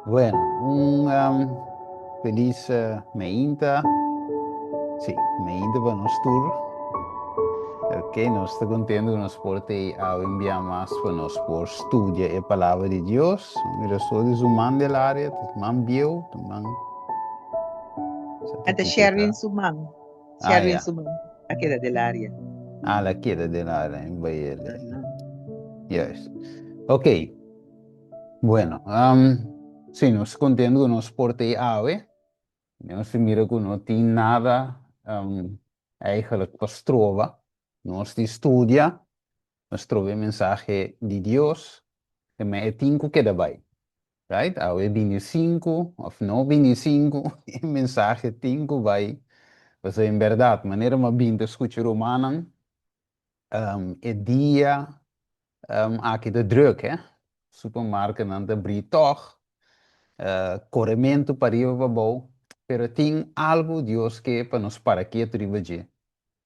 Bueno, feliz meinta. Sim, meinta para nós tour. Ok, nós estamos contentes que nós podemos enviar mais para nós por estudar a palavra de Deus. Mira, só diz o man da área, o man viu, o man At the Sherwin certifica. Sumang. Ah, Sherwin yeah. Sumang. Aquela del área. Ah, la queda de la área, en Bahia. Uhum. Yes. Ok, bueno, sim, nós contentes que nós podemos ave. Nós mira que não tem nada eigenlijk para trova. Nós estudia, nós trova a mensagem de Deus, e me é cinco que daí, right? Ao é 25, ou não 25, a mensagem cinco vai. Mas em verdade, maneira uma binda escuta romana, é dia, aqui de druk, supermarkt não te abrir toch, corrimento para ir para bom, pero tem algo Deus que para nos para que tribo de.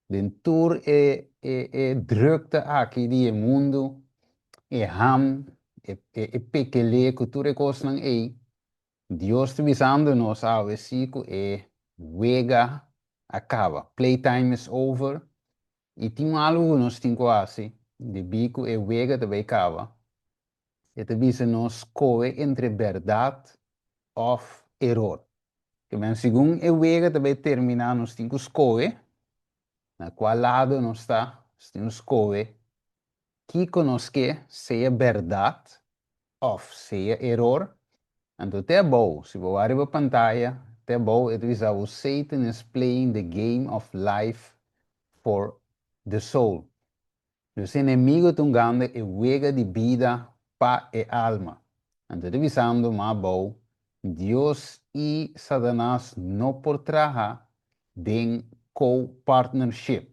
Dentro é drukte aqui de mundo, é ham, é pequele, cultura coisa não é. Deus te visando nos a versículo é wega acaba. Playtime is over. E tem algo que nós temos quase, de bico é wega também acaba. E te visa nos coe entre verdade of error. Que men segundo é wega também terminar nos temos coe, na qual lado nós está, temos coe, que conosque seja verdade of seja error. Então, até bom, se você abrir a pantalla, até bom, it is how Satan is playing the game of life for the soul. Os inimigos estão ganhando a juega de vida para a alma. Então, revisando mais bom, Deus e Satanás não podem trabalhar em co-partnership.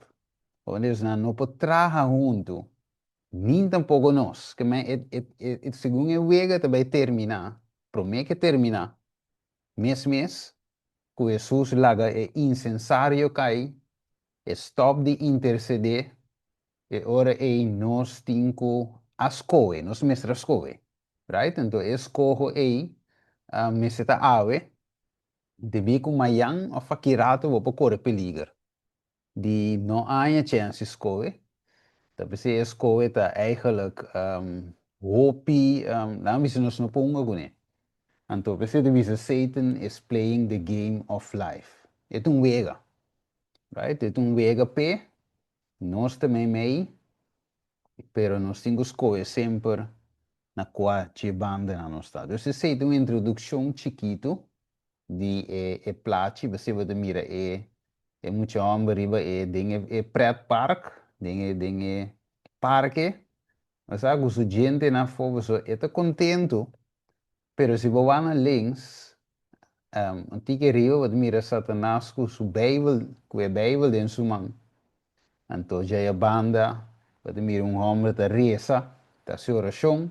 Ou seja, não podem trabalhar junto, nem tampouco nós. Que segundo a juega também terminar, promete terminar. Mês, que Jesus laga é incensário cai, stop de interceder, e ora é nós tinco ascoe, nós mestra ascoe, right? Então, escojo é a meseta ave, de bico mayan of fakirato vou correr peligro. Die não há chance escoe, tapi se escoe tá eigenlijk hopi, dan wisten nós não ponga gune. Então, você diz Satan is playing the game of life. É um wega, right? É um wega p, nós também mei, pero nós temos coisas sempre na qual te banda na nossa. Então, se sei uma introdução chiquito de plate, você vai mira é muito homem riba é pret park, dinge parque, mas algo su gente na fora, so está contento, pero se você vai na links antiga rio wat mira Satanás com sua Bijbel dentro sua mão. Então já é banda, wat mira homem da reza, da sua oração,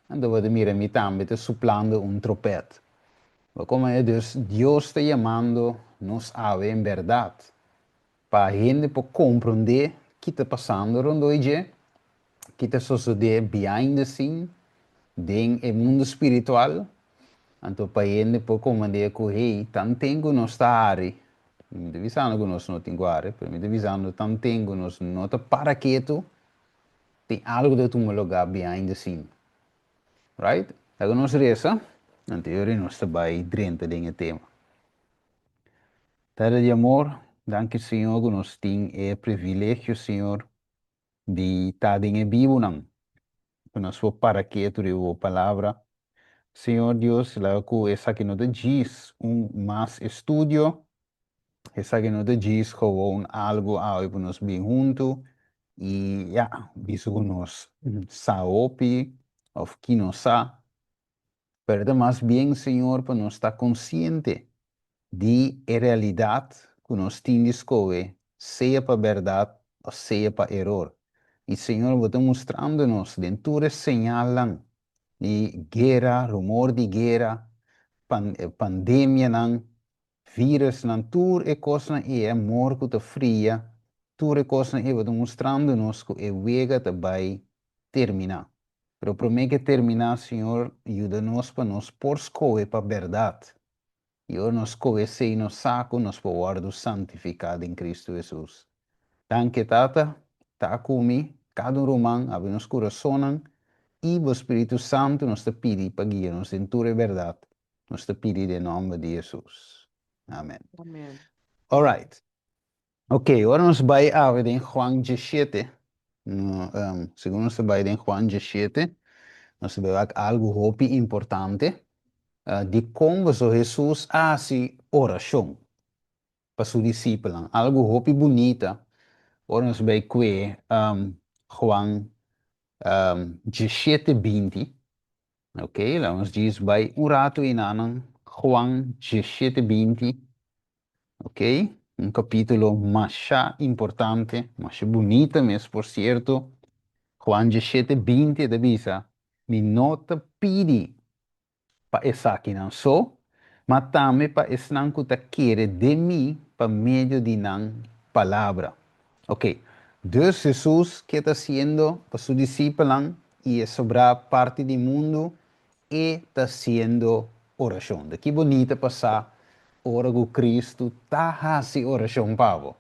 então wat mira mi também está suplando trompete. Mas como é Deus está chamando nos a ver em verdade, para a gente poder compreender o que está passando hoje, o que está sucedendo behind the scene, dentro do mundo espiritual. Então, para ele, por comandar que, hey, tanto tempo nós está aí, me avisando que nós não temos área, mas me avisando tanto tempo nós não está para quieto, tem algo de um lugar behind the scene, right? Então, nós reza, anterior nós está bem dentro desse tema. Terra de amor, danke Senhor, que nós temos o privilégio, Senhor, de estar em vivo, não? Que nós for para quieto de a palavra. Senhor Deus, lá que essa que nos diz mais estudo, essa que nos diz gewoon algo aí para nós bem junto e visto que nós sabe ou que não sabe, pero mais bem, Senhor, para nós estar consciente de a realidade que nós temos que seja para verdade ou seja para erro. E Senhor, você mostrando-nos dentro de señalan de guerra, rumor de guerra, pandemia, vírus, tudo é coisa e é amor que te fria tudo coisa e vai mostrando-nos que é vega também terminar. Pero para mim que terminar, Senhor, ajuda-nos para nos pôr escolher para a verdade. E nos conhecer nos saco, nos guardo santificado em Cristo Jesus. Danke, Tata, tá comigo, cada romano, abre nos corações, e o Espírito Santo nos te pede para guiar-nos em toda a verdade. Nos te pede em nome de Jesus. Amém. Amém. Alright. Ok, agora nós vamos a ver em Juan 17. Segundo nós vamos em Juan 17, nós vemos algo muito importante de como Jesus faz oração para seus discípulos. Algo muito bonito. Agora nós vamos ver Juan 17, 20. Ok, lá nos diz vai rato inanan Juan 17, 20. Ok, um capítulo mais importante, mais bonito mesmo, por certo. Juan 17, 20 dice, mi nota pidi pa esaki não só, mas também pa esnan que quer de mim pa meio de nan palavra. Ok, Deus Jesus que está sendo para su discípulo e é sobre parte do mundo e está sendo oração. Daqui bonita passar ora com Cristo, tá fazendo oração, Pavo.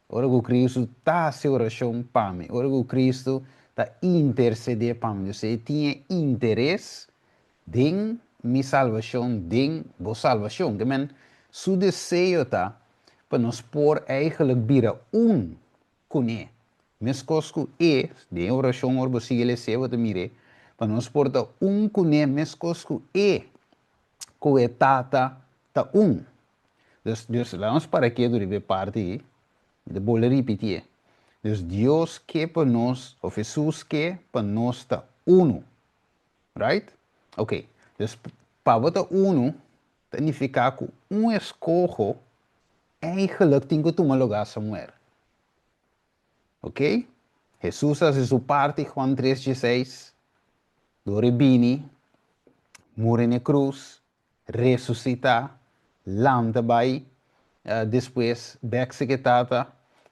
Ora com Cristo está fazendo oração para mim. Ora com Cristo está interceder para mim. Você tinha interesse em minha salvação, em vossa salvação. Que men, seu desejo está para nos pôr eigenlijk vira com ele. Mes cosco é, de oração, ora você ele se vai mire, para nos pôr com ele, mes cosco é, com a tata, tá Dus vamos para aqui deve parte de vou repetir. Dus Deus quer para nós, ou Jesus quer para nós está uno, right? Ok. Dus para estar uno, significa que escolho eigenlijk tem que tomar lugar somewhere. Ok? Jesus faz sua parte, Juan 3:16, do rebini, morre na cruz, ressuscitar, landa vai, depois executada,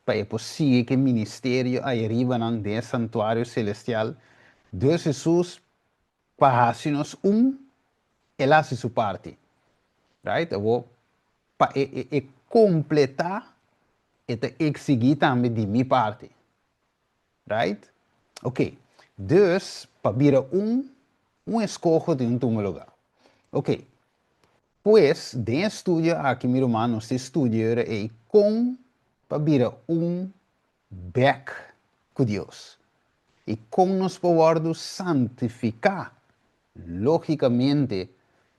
para possível que o ministério aí arriba no santuário celestial. Deus Jesus faz-nos ele faz sua parte, right? Para completar e exigir também de minha parte, right? Ok, dus, para vir escolho de um lugar. Ok, pues, de estudio aqui, meu irmão, se estudia e com para vir back com Deus. E como nos podemos santificar. Logicamente,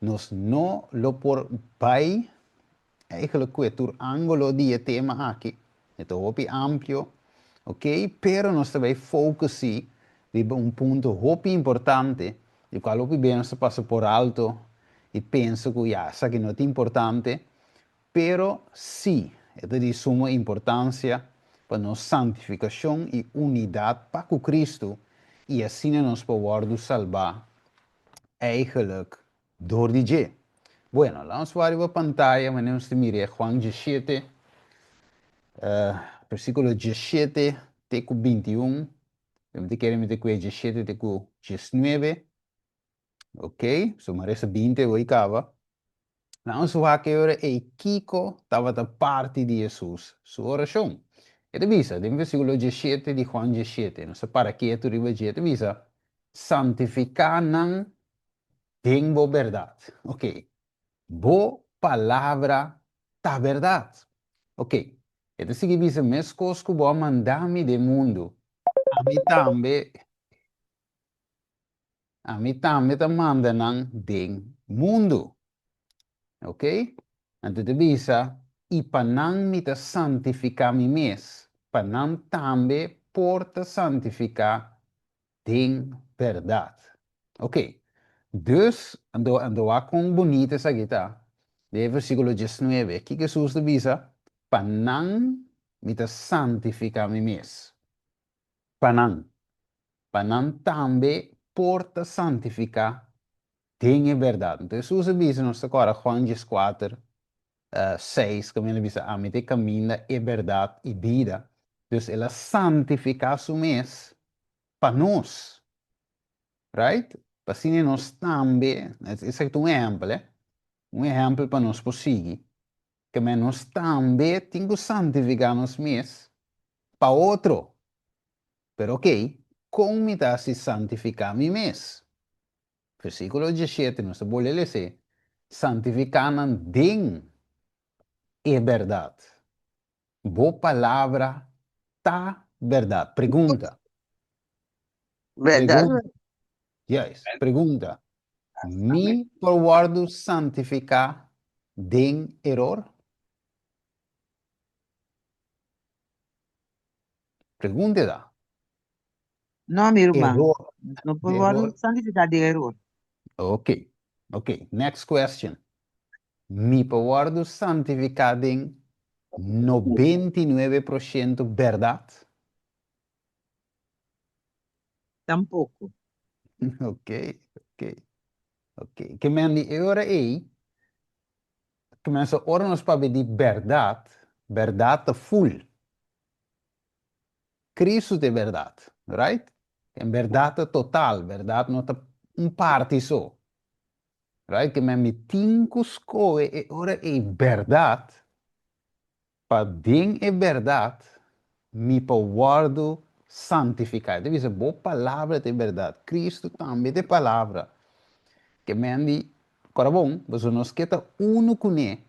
nos não lo por pai, eigenlijk que ângulo de tema aqui, é muito amplo, ok? Pero nós também focusamos em ponto muito importante, o qual bem nós passa por alto e penso que já, isso aqui não é importante, pero sim, é de suma importância para nossa santificação e unidade para com Cristo, e assim nós podemos salvar eigenlijk door die J. Bueno, vamos ver a pantalla, vamos mirar Juan 17, versículo 17, teco 21, vamos querer meter com 17, teco 19, ok? So, maresa 20, hoje acaba. Vamos ver que ora e Kiko estava da parte de Jesus, sua oração. E visa, no versículo 17 de Juan 17, não se para que tu riba 17, visa, santificar não tem boa verdade. Ok. Boa palavra da verdade. Ok. Então, se diz mesmo coisa que vou mandar-me do mundo, a mim também, te manda do mundo. Ok? Então, diz, e para não me te santificar me mesmo, para não também porta santificar tem verdade. Ok. Dus, ando a com bonita essa guitarra. De versículo 19. Aqui que Jesus diz, para não me te santificar me mesmo. Para não também porta santificar tem verdade. Então, Jesus diz, nos agora, Juan 4, 6, como ele diz, a mim te caminha é verdade e vida. Dus ela santifica su mes para nós, right? Para assim nós também, esse é um exemplo, eh? Um exemplo para nós prosseguir, que nós também temos que santificar nos mes para outro. Pero ok, como me dá se santificar mi mes? Versículo 17, nós vamos ler, santificando din é verdade. Boa palavra tá verdade. Pergunta. ¿Verdad? Pergunta. Yes. Pergunta. Me forwardo santificar din error? Pergunta da. No, mi hermano. Error. No De puedo error. santificar de error. Ok. Ok. Next question. Me forwardo santificar din 99% verdade? Tampoco. Ok. Ok. Ok. Que men die eure que mensen ornos para de verdade, verdade full. Cristo de verdade, right? En verdade total, verdade não um parte só. Right? Que men me tinco scoe e ora é verdade, para ding é verdade, me guardo santificar. Deve ser boa palavra de verdade. Cristo também de palavra. Que men di, agora bom, você nos queda uno com ele.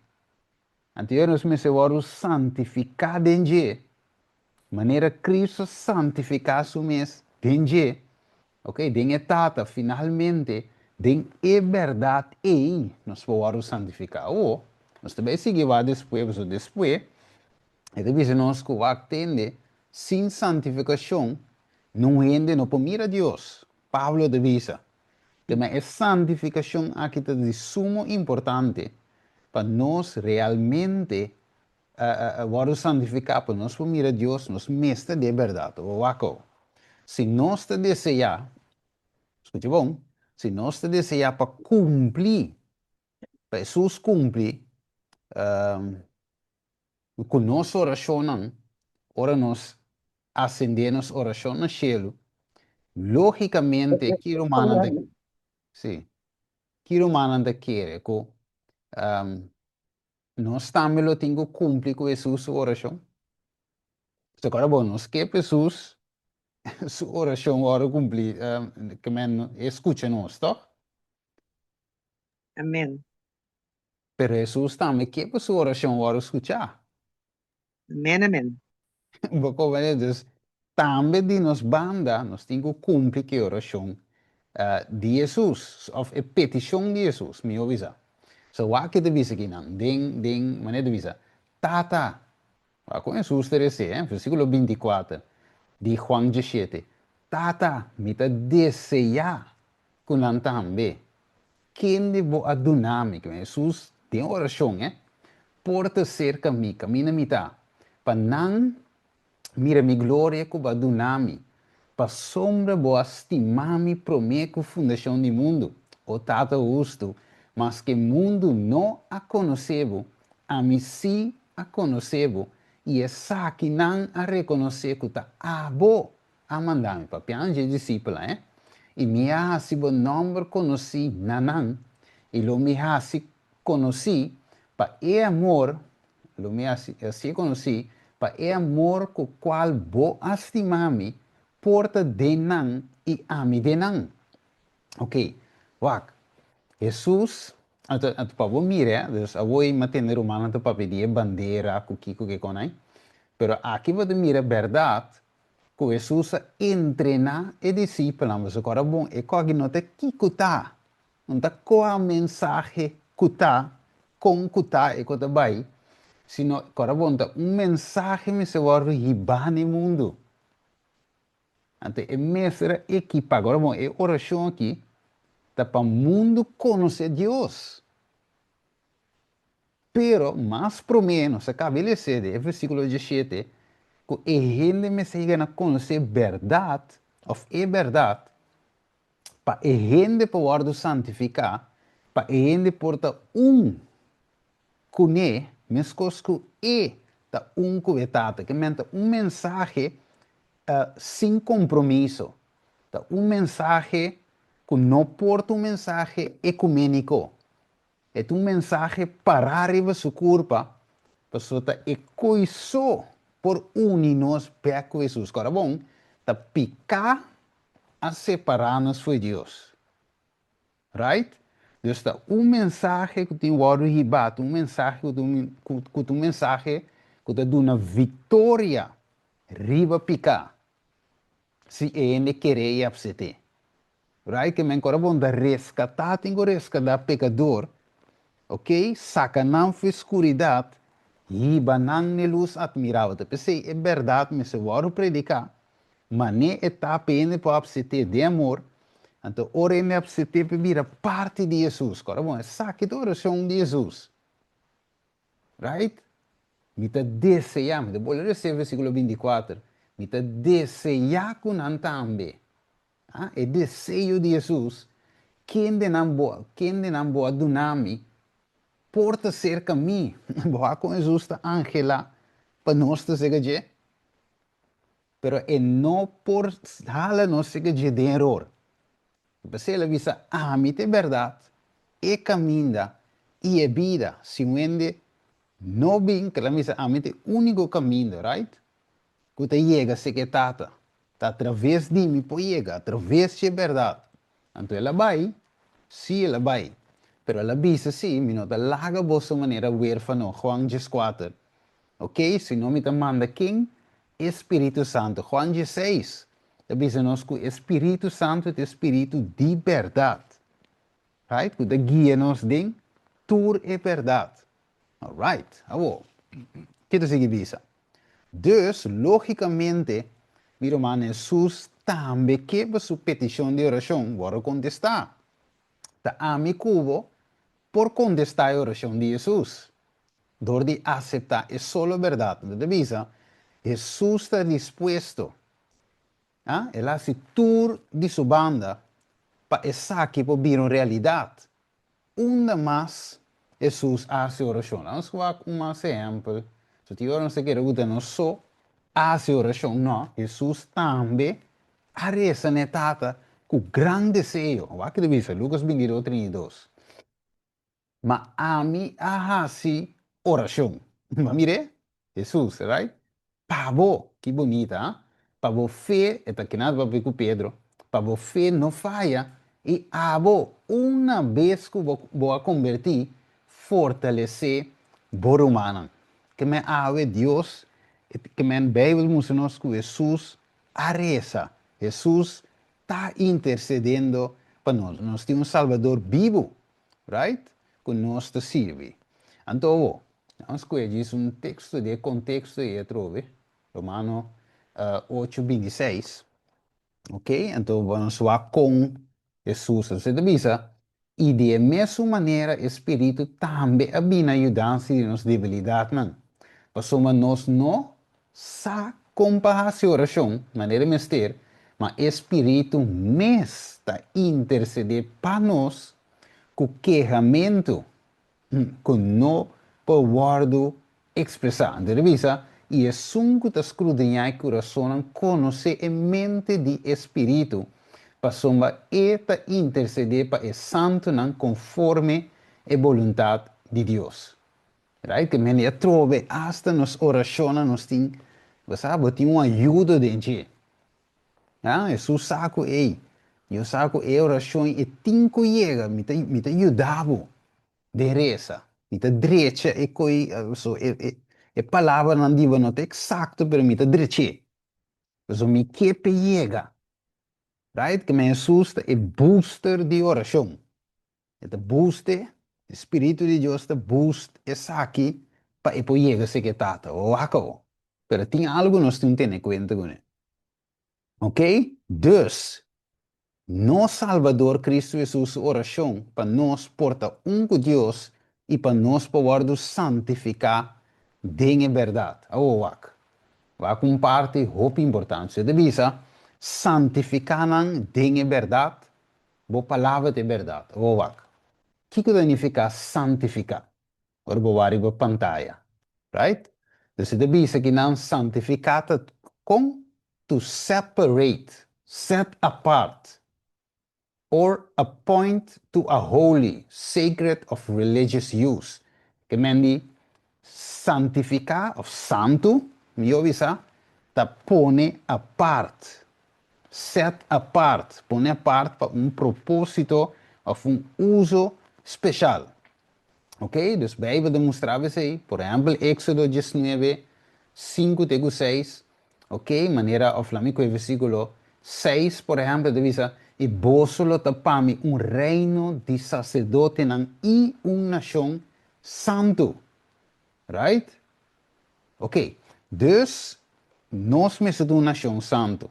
Anteriormente me se guardo santificar dentro. Maneira Cristo santificar su mes, dentro. Ok, den é tata, finalmente, den é verdade e nós podemos santificar. Ou, nós também seguimos depois, e depois nós que atende, sem santificação, não rende, não mira Deus. Pablo divisa. Também é santificação aqui de sumo importante para nós realmente vamos santificar, para nós mira Deus, nos mestre de verdade. O aco. Se nós te desejar, escute bom, se nós te desejar para cumprir, para Jesus cumprir, com nossa oração, ora nós acendemos oração no cielo, logicamente, que humano de, sim, que humano de querer, que nós também lo tenho que cumprir com Jesus oração. Se agora, bom, nós que Jesus, sua oração ora cumprir, que men escuta nós, tá? Amén. Pero Jesus também que sua oração ora escutar. Amén, amén. Dus também de nos banda, nós temos que cumprir que oração de Jesus, ou a petição de Jesus, me avisa. So, wa que te visa aqui, não? Ding, mané te visa. Tata, wa com Jesus te dice, versículo 24 de Juan 17. Tata, me te deseja, com também. Quem de boa dinâmica, Jesus tem oração, porta cerca mi, camina mitad. Para não mira mi glória que va dunami. Pa sombra boa estimami promeco fundação do mundo. O tata justo, mas que mundo não a conhecebo, a mim sim a conhecebo, e essa que não a reconhecer que tá abo a mandar-me para piange discípula, E me ha si bo nombre conheci nanan, e lo me ha si conheci, pa e amor, lo me ha si conheci, pa e amor com qual bo estimami, porta denan e ami denan. Ok, wak, Jesus, at pa bo mire, dus a voi matender humano te pa pedir bandeira, kukiko que conai, pero aqui você mira verdade, que Jesus entrena e discípula, mas agora bom, é que não tem que cutar, não tem qual mensagem cutar, com cutar e cutar vai, sino agora bom, um mensagem me se vai ribar no mundo. Então, é mestre equipa, agora bom, é oração aqui, tá para o mundo conhecer Deus. Pero, mais pro menos, acaba de ser, é versículo 17, que a gente me siga a conhecer verdade, ou é verdade, para a gente poder santificar, para a gente porta com ele, mesmo que é da uncuvetate, que mente un mensaje sin compromiso, da un mensaje que no porta un mensaje ecuménico, es un mensaje para arriba su culpa, pessoa e coisou por unir-nos com Jesus. Agora, bom, tá picar a separar-nos foi Deus. Right? Deus está um mensagem que tem o ribato, um mensagem que um mensagem que te dá uma vitória riba picar. Se ele querer absete. Right? Que men corabon da rescatar, tem que resgatar pecador, ok? Sacanam foi escuridade e banang ne luz admirável. Pensei, é verdade, mas eu vou predicar. Mas nem etapa ainda para absete de amor. Então, ora me absete para vir a parte de Jesus. Agora, bom, é saque da oração de Jesus. Right? Me está desejando, vou ler esse versículo 24. Me está desejando com também. Ah, é desejo de Jesus. Quem de não boa do nome porta cerca mim. Boa com Jesus está Angela para nós te seguir. Pero é não por hala nós seguir de erro. Você avisa, a mim é verdade, é caminho e é vida. Se vende, não bem que ela avisa, a mim é o único caminho, right? Que te chega a ser que tata. Tá através de mim, pode chegar, através de verdade. Então ela vai, sim, ela vai. Pero ela avisa, sim, me nota larga a vossa maneira huérfano, Juan 14. Ok? Se não me manda quem? Espírito Santo. Juan 16. Avisa-nos que o Espírito Santo é o Espírito de verdade. Right? Que guia-nos em tudo é verdade. Alright. Agora, que te sigue visa? Dus, logicamente, mi hermano Jesus também que sua petição de oração vai contestar. Da ami cubo por contestar a oração de Jesus. Door de aceitar é só a verdade. De visa, Jesus está disposto. Ele hace tour de sua banda para essa que pode vir uma realidade. Ainda mais, Jesus hace oração. Vamos ver um exemplo. Se tu não se quer usar não só hace oração, não. Jesus também a reza netata com grande desejo. Olha que diz Lucas 22, 32. Mas a mim hace oração. Mas mire, Jesus, right? Pavo, que bonita, hein? Pavo fé, é que nada vai com Pedro. Pavo fé não falha. E abo, uma vez que vou convertir, fortalecer o humano. Que me ave Deus, que me Bíblia mostra que Jesus a reza. Jesus está intercedendo para nós. Nós temos um Salvador vivo, right? Que nós te serve. Então, vamos escolher um texto de contexto e trove. Romano 8, 26. Ok? Então vamos lá com Jesus. Você avisa. E de mesma maneira, o Espírito também abina ajudar-se de nossa debilidade. Passamos nós não sa comparar a oração, maneira mister, mas o Espírito mesmo está interceder para nós com queixamento que não pode expressar. De revisa, e é sunco da escrutinar o coração, conhecer a mente de Espírito, para sombra eta interceder para o santo não conforme a vontade de Deus. Right? Que men je trove hasta nos orações nos tem, você sabe, tem uma ajuda dentro. Jesus saco ei, eu saco e oração e tinco chega, me te ajudava de reza, me te drecha e coi, so e palavra não diva não te exacto, pero me te dreche. So me kepe chega. Right? Que me assusta e booster de oração. E te booste, o Espírito de Deus te boost essa aqui para e poder chegar a ser que tata, ou acabou. Pero tem algo nós temos que ter em conta com ele. Ok? Dus, no Salvador Cristo Jesus oração para nós porta com Deus e para nós poder santificar em verdade. Awak. Vai com parte roupa importante. Você devisa santificar em verdade, boa palavra de verdade. Awak. O que significa santificar? Agora vou abrir a pantalla. Right? Dus het dice que não santificata com to separate, set apart, or appoint to a holy, sacred of religious use. Que mendi santificar of santo, mi ovisa, ta pone apart, set apart, pone apart para um propósito of um uso especial. Ok? Dus Bijbel demonstrava isso aí. Por exemplo, Éxodo 19, 5 até 6. Ok? Maneira of flamenco, versículo 6, por exemplo, diz: E vos lo tapami um reino de sacerdote e uma nação santo. Right? Ok. Dus, nós somos uma nação santo.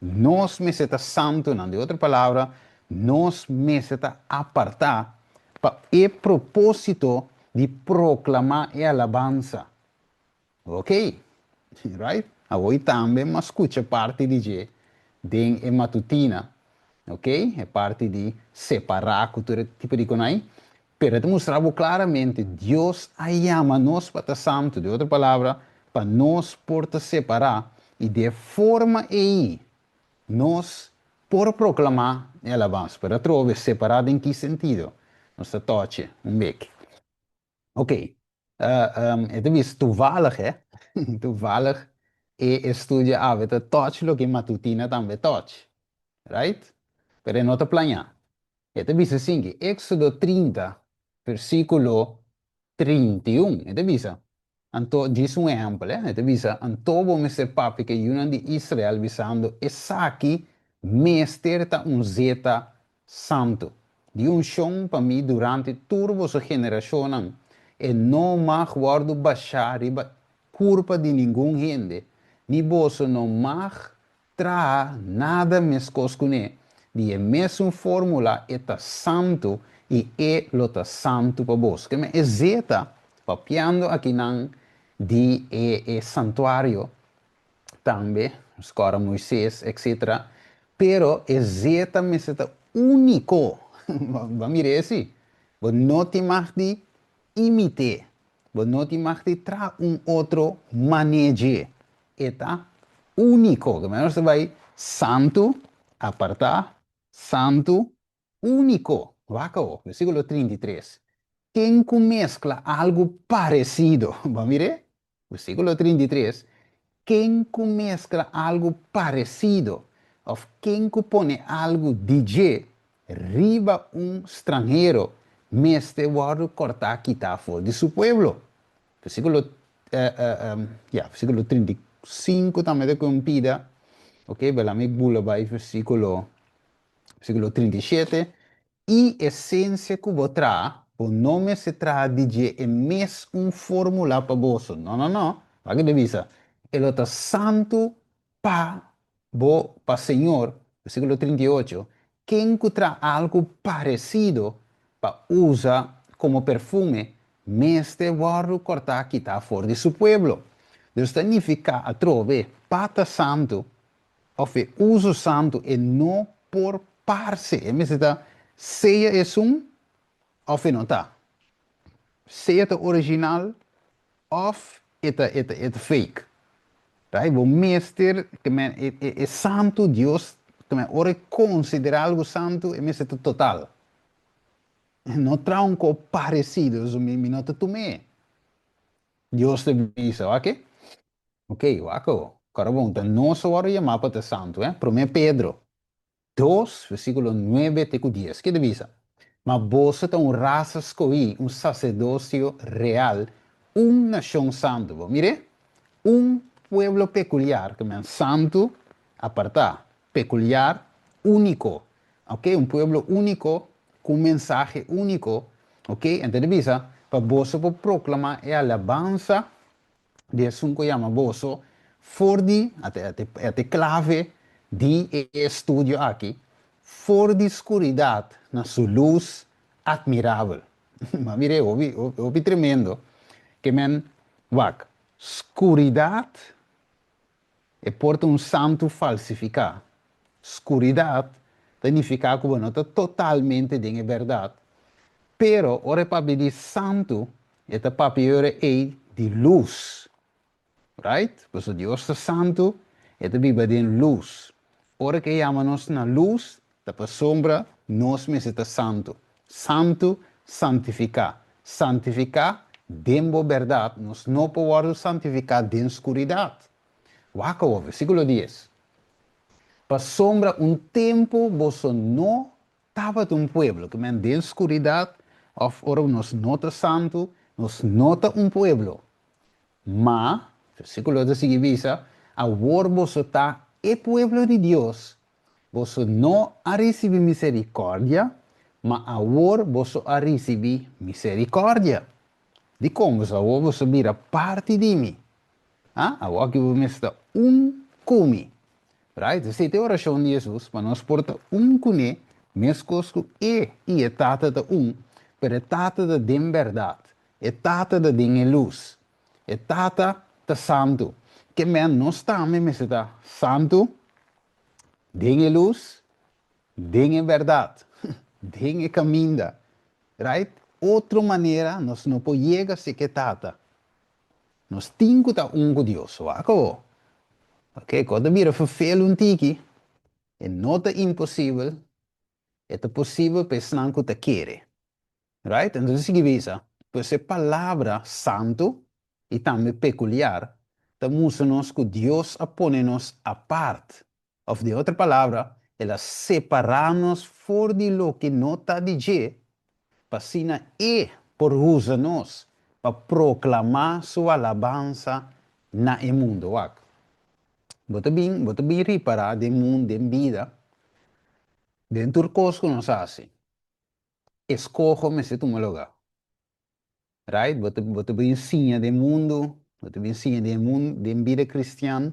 Nós somos santo, de outra palavra, nós somos apartar para o propósito de proclamar a alabança. Ok? Right? Agora também, mas escuta parte de den e matutina. Ok? É parte de separar cultura, tipo de coisa. Pero demonstrava claramente, Deus chama nós para santo, de outra palavra, para nós porta separar. E de forma aí, nós, por proclamar a alabança, para trovar separado em que sentido? Nós toche um beco. Ok. Het is toevallig, hè? Toevallig. E studia avete touch lo che matutina tambe touch. Right? Pero não te planha. Het is assim que Éxodo 30, versículo 31. Het is Anto, diz um exemplo, het is Antobo me se papi que yunan de Israel visando Esaki mesterta um zeta santo. De um chão para mim durante turbo sua geração e não mag guardo baixar riba culpa de nenhum gente. Ni bolso não mag tra nada mescoscune. Die mesmo fórmula eta santo e lota santo para vos. Que me zeta papiando aqui nan di santuário também, escola Moisés, etc. Pero exatamente único. Vamos mirar assim. Você não te mag de imitar. Você não te mag de tra outro manejo. Eta único. Que menos vai santo, apartar, santo, único. Vaca, versículo 33. Quem mescla algo parecido, vamos mirar? Versículo 33. Quem mescla algo parecido, ou quem pone algo DJ, riba estrangeiro, meste guardo cortar quitar fora de seu pueblo. Versículo, versículo 35 também de compida. Ok, bela me bula vai versículo 37. E essência que botra, o nome se trata de é mesmo fórmula para você. Não, não, não. Para que devisa? Ele está santo para o Senhor. Versículo 38. Quem encontra algo parecido para usar como perfume, meste guardo cortar que está fora de seu pueblo. Dus significa a trove pata santo, of uso santo e não por parce. E me está, seja é of não está. Seja é original, of é fake. Right? O meester, que é santo Deus, que me ora considera algo santo, e me está total. Não tronco parecido, me nota tu me. Deus te visa, ok? Ok, wako. Carabonta, não só ora chamar para santo, Prome Pedro 2, versículo 9 até 10. Que divisa? Mas você tem uma raça escolhida, um sacerdócio real, uma nação santa. Mire, um pueblo peculiar, que é santo, apartar, peculiar, único. Ok? Um pueblo único, com mensagem único. Ok? Então, divisa, para você proclamar a alabança de sunko chama boso for di até clave de estudio aqui for di escuridad na sua luz admirável. Mas mire, ouvi tremendo que men wak escuridad é porta santo falsificar. Escuridad significa que não está totalmente de verdade. Pero ora para pedir santo é para pedir de luz. right? Pues Dios es santo, este vive en luz. Ahora que llamamos na luz, la sombra nos necesita santo. Santo, santificar. Santificar, dembo verdad, nos no podemos santificar de escuridad. Waco, versículo 10. Para sombra un tiempo vos no estaba un pueblo, que men de escuridad, of ora nos nota santo, nos nota un pueblo. Mas, versículo de seguivisa, ahora vos está el pueblo de Dios, vos no ha recibido misericordia, mas ahora vos ha recibido misericordia. De como ahora vos mira parte de mim. Ah, agora que vos está comi. Right? Essa é a oração de Jesus, para nós porta cune, mescosco e a tata de para tata de dem verdade, e tata de dem luz, e tata de santo, que men não está me está santo, dem luz, dem verdade, dem caminho, right? Outra maneira, nós não podemos chegar a ser que tata. Nós temos que estar com Deus, wako. Ok, quando vira vervelho um tiki, é nota impossível, é possível pensar que te quer. Right? Então, significa, pues a palavra santo e também peculiar, estamos nos que Deus apone-nos a parte. Ou de outra palavra, ela separa-nos fora de lo que não está de je, para sina e por usa-nos, para proclamar sua alabança na mundo. Bota bem reparar de mundo, de vida, dentro do coisas que nós fazemos. Escojo-me se tu me lugar. Right? Você me ensina do mundo, você me ensina do mundo, da vida cristã,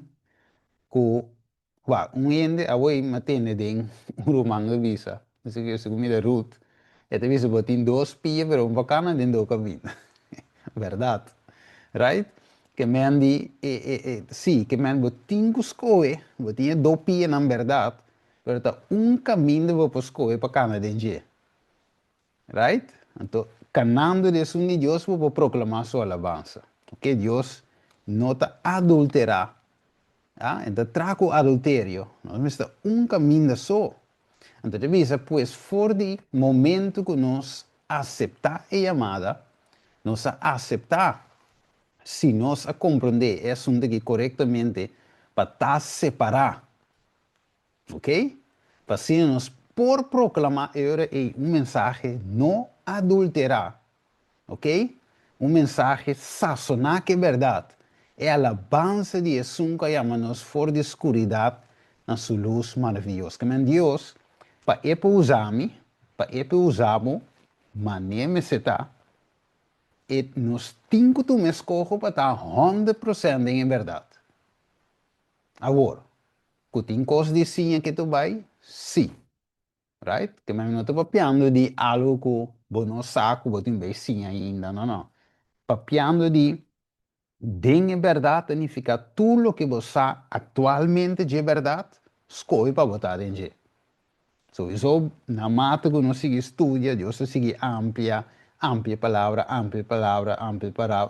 que, ende, a oi, matene, den, romanga visa. Assim que eu comida root. E te visa, botin dois pia, pero bacana dentro do caminho. Verdade. Right? Que men di, sim, que men botin cuscoe, botin dois pia na verdade, pero tá caminho para escoe para cana dentro. Right? Então, canando de su ni Dios vou proclamar sua alabança. Ok? Deus não está adulterar. Ah? Então, trago adultério. Nós estamos caminho só. Então, te visa, pues, for de momento que nós aceitar a chamada, nós aceitar, se nós a compreender, é assunto que corretamente, para estar separar. Ok? Para assim, nós por proclamar mensagem não adulterar, ok? Mensagem sazonar que é verdade. É a alabança de Jesus que chama-nos fora de escuridade na sua luz maravilhosa. Que Deus, para usar-me, para usar-me, maneira me está, e nos temos que me escolher para estar 100% em verdade. Agora, que tem coisas de sim que tu vai? Sim. Right? Que mas não estou papiando de algo que você não sabe, que você não sim ainda, não. Papiando de tem verdade, significa tudo o que você atualmente é verdade, escolhe para botar em G. So, isso, na mata que nós seguimos estudia, Deus sigue amplia, amplia palavra,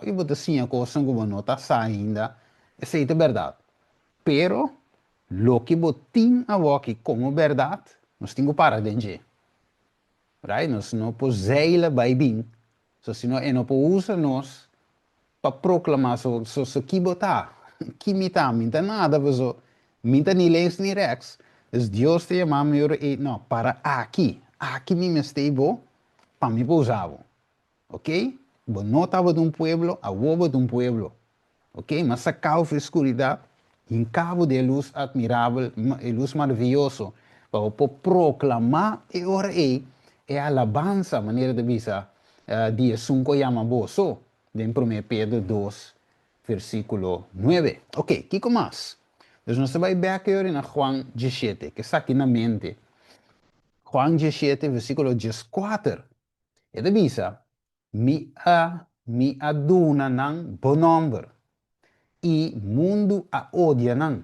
e você sim a coisa que você não está ainda, essa é a verdade. Pero, lo que você tem aqui como verdade, nós temos que parar de G. Right? Nós não podemos vai bem. So, se não podemos nós para proclamar so que botar, que minta nada, so, minta ni lens ni rex. Es Deus te chama e não, para aqui me esteve para me pousar. Ok? Bo não estava de pueblo, a ovo de pueblo. Ok? Mas a causa da escuridão, em cabo de luz admirável, luz maravilhoso, para proclamar e ora é a alabança, maneira de visa, de Jesus que chama boso, em 1 Pedro 2, versículo 9. Ok, que mais? Então, nós vamos ver aqui em Juan 17, que está aqui na mente. Juan 17, versículo 14. Ele diz, mi aduna ng bom number e mundo a odia nang.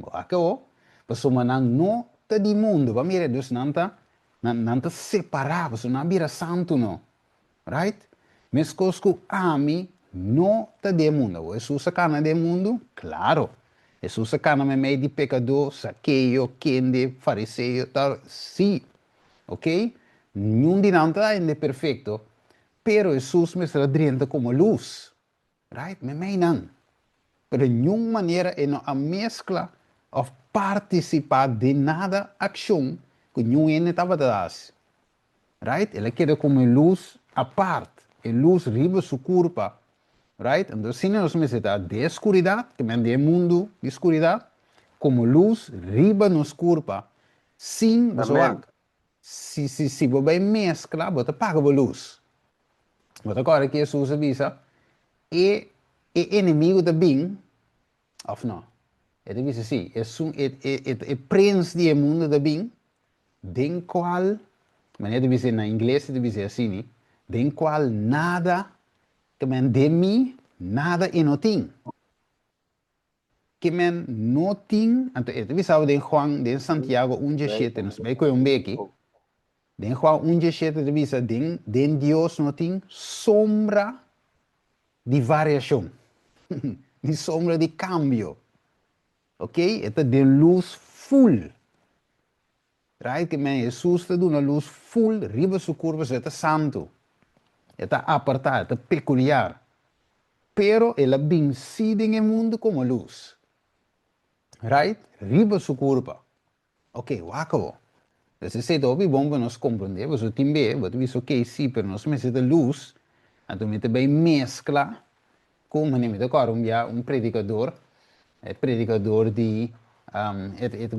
Ako, pasuma nang no ta di mundo, ba mire Deus nanta separar, pasuma nabira santo no. Right? Mes cosco ami no está de mundo. Jesús sacana de mundo, claro. Jesús sacana me meio de pecador, saqueio, quende, fariseu, tal. Sí, ok? Nenhum de nós ainda é perfeito, pero Jesús me está dentro como luz, right? Me meio não. Pero de nenhuma maneira é a mescla of participar de nada ação que nenhum ene estava a right? Ela queda como luz aparte, a luz riba sua curva, right? Então, se nós necessitamos de escuridão, que é de mundo de escuridão, como luz riba nos curva, sim, você Amém. se você mescla, você apaga a luz. Mas agora que Jesus avisa, é inimigo do bem, ou não? Ele diz assim, é príncipe do mundo do bem, den qual, maneira de dizer na inglês, de dizer assim, den qual nada, que men de mim, nada e não tem. Que men não tem, então, ele diz de Juan, de Santiago 1:7, não sei como é aqui, de Juan 1:7, ele diz, den Deus não tem sombra de variação, de sombra de cambio, ok? Então, de luz full. Right? Que men Jesus te doen een luz full, riba su curva, zeta santo. Está apartado, está peculiar. Pero ela vincide en el mundo como luz. Right? Riba su curva. Ok, wacabo. Entonces, se dobi bom para nos compreender, você tem bem, você diz, ok, sim, pero nós necessitamos de luz, então me bem mescla, como me agora um predicador, é predicador de,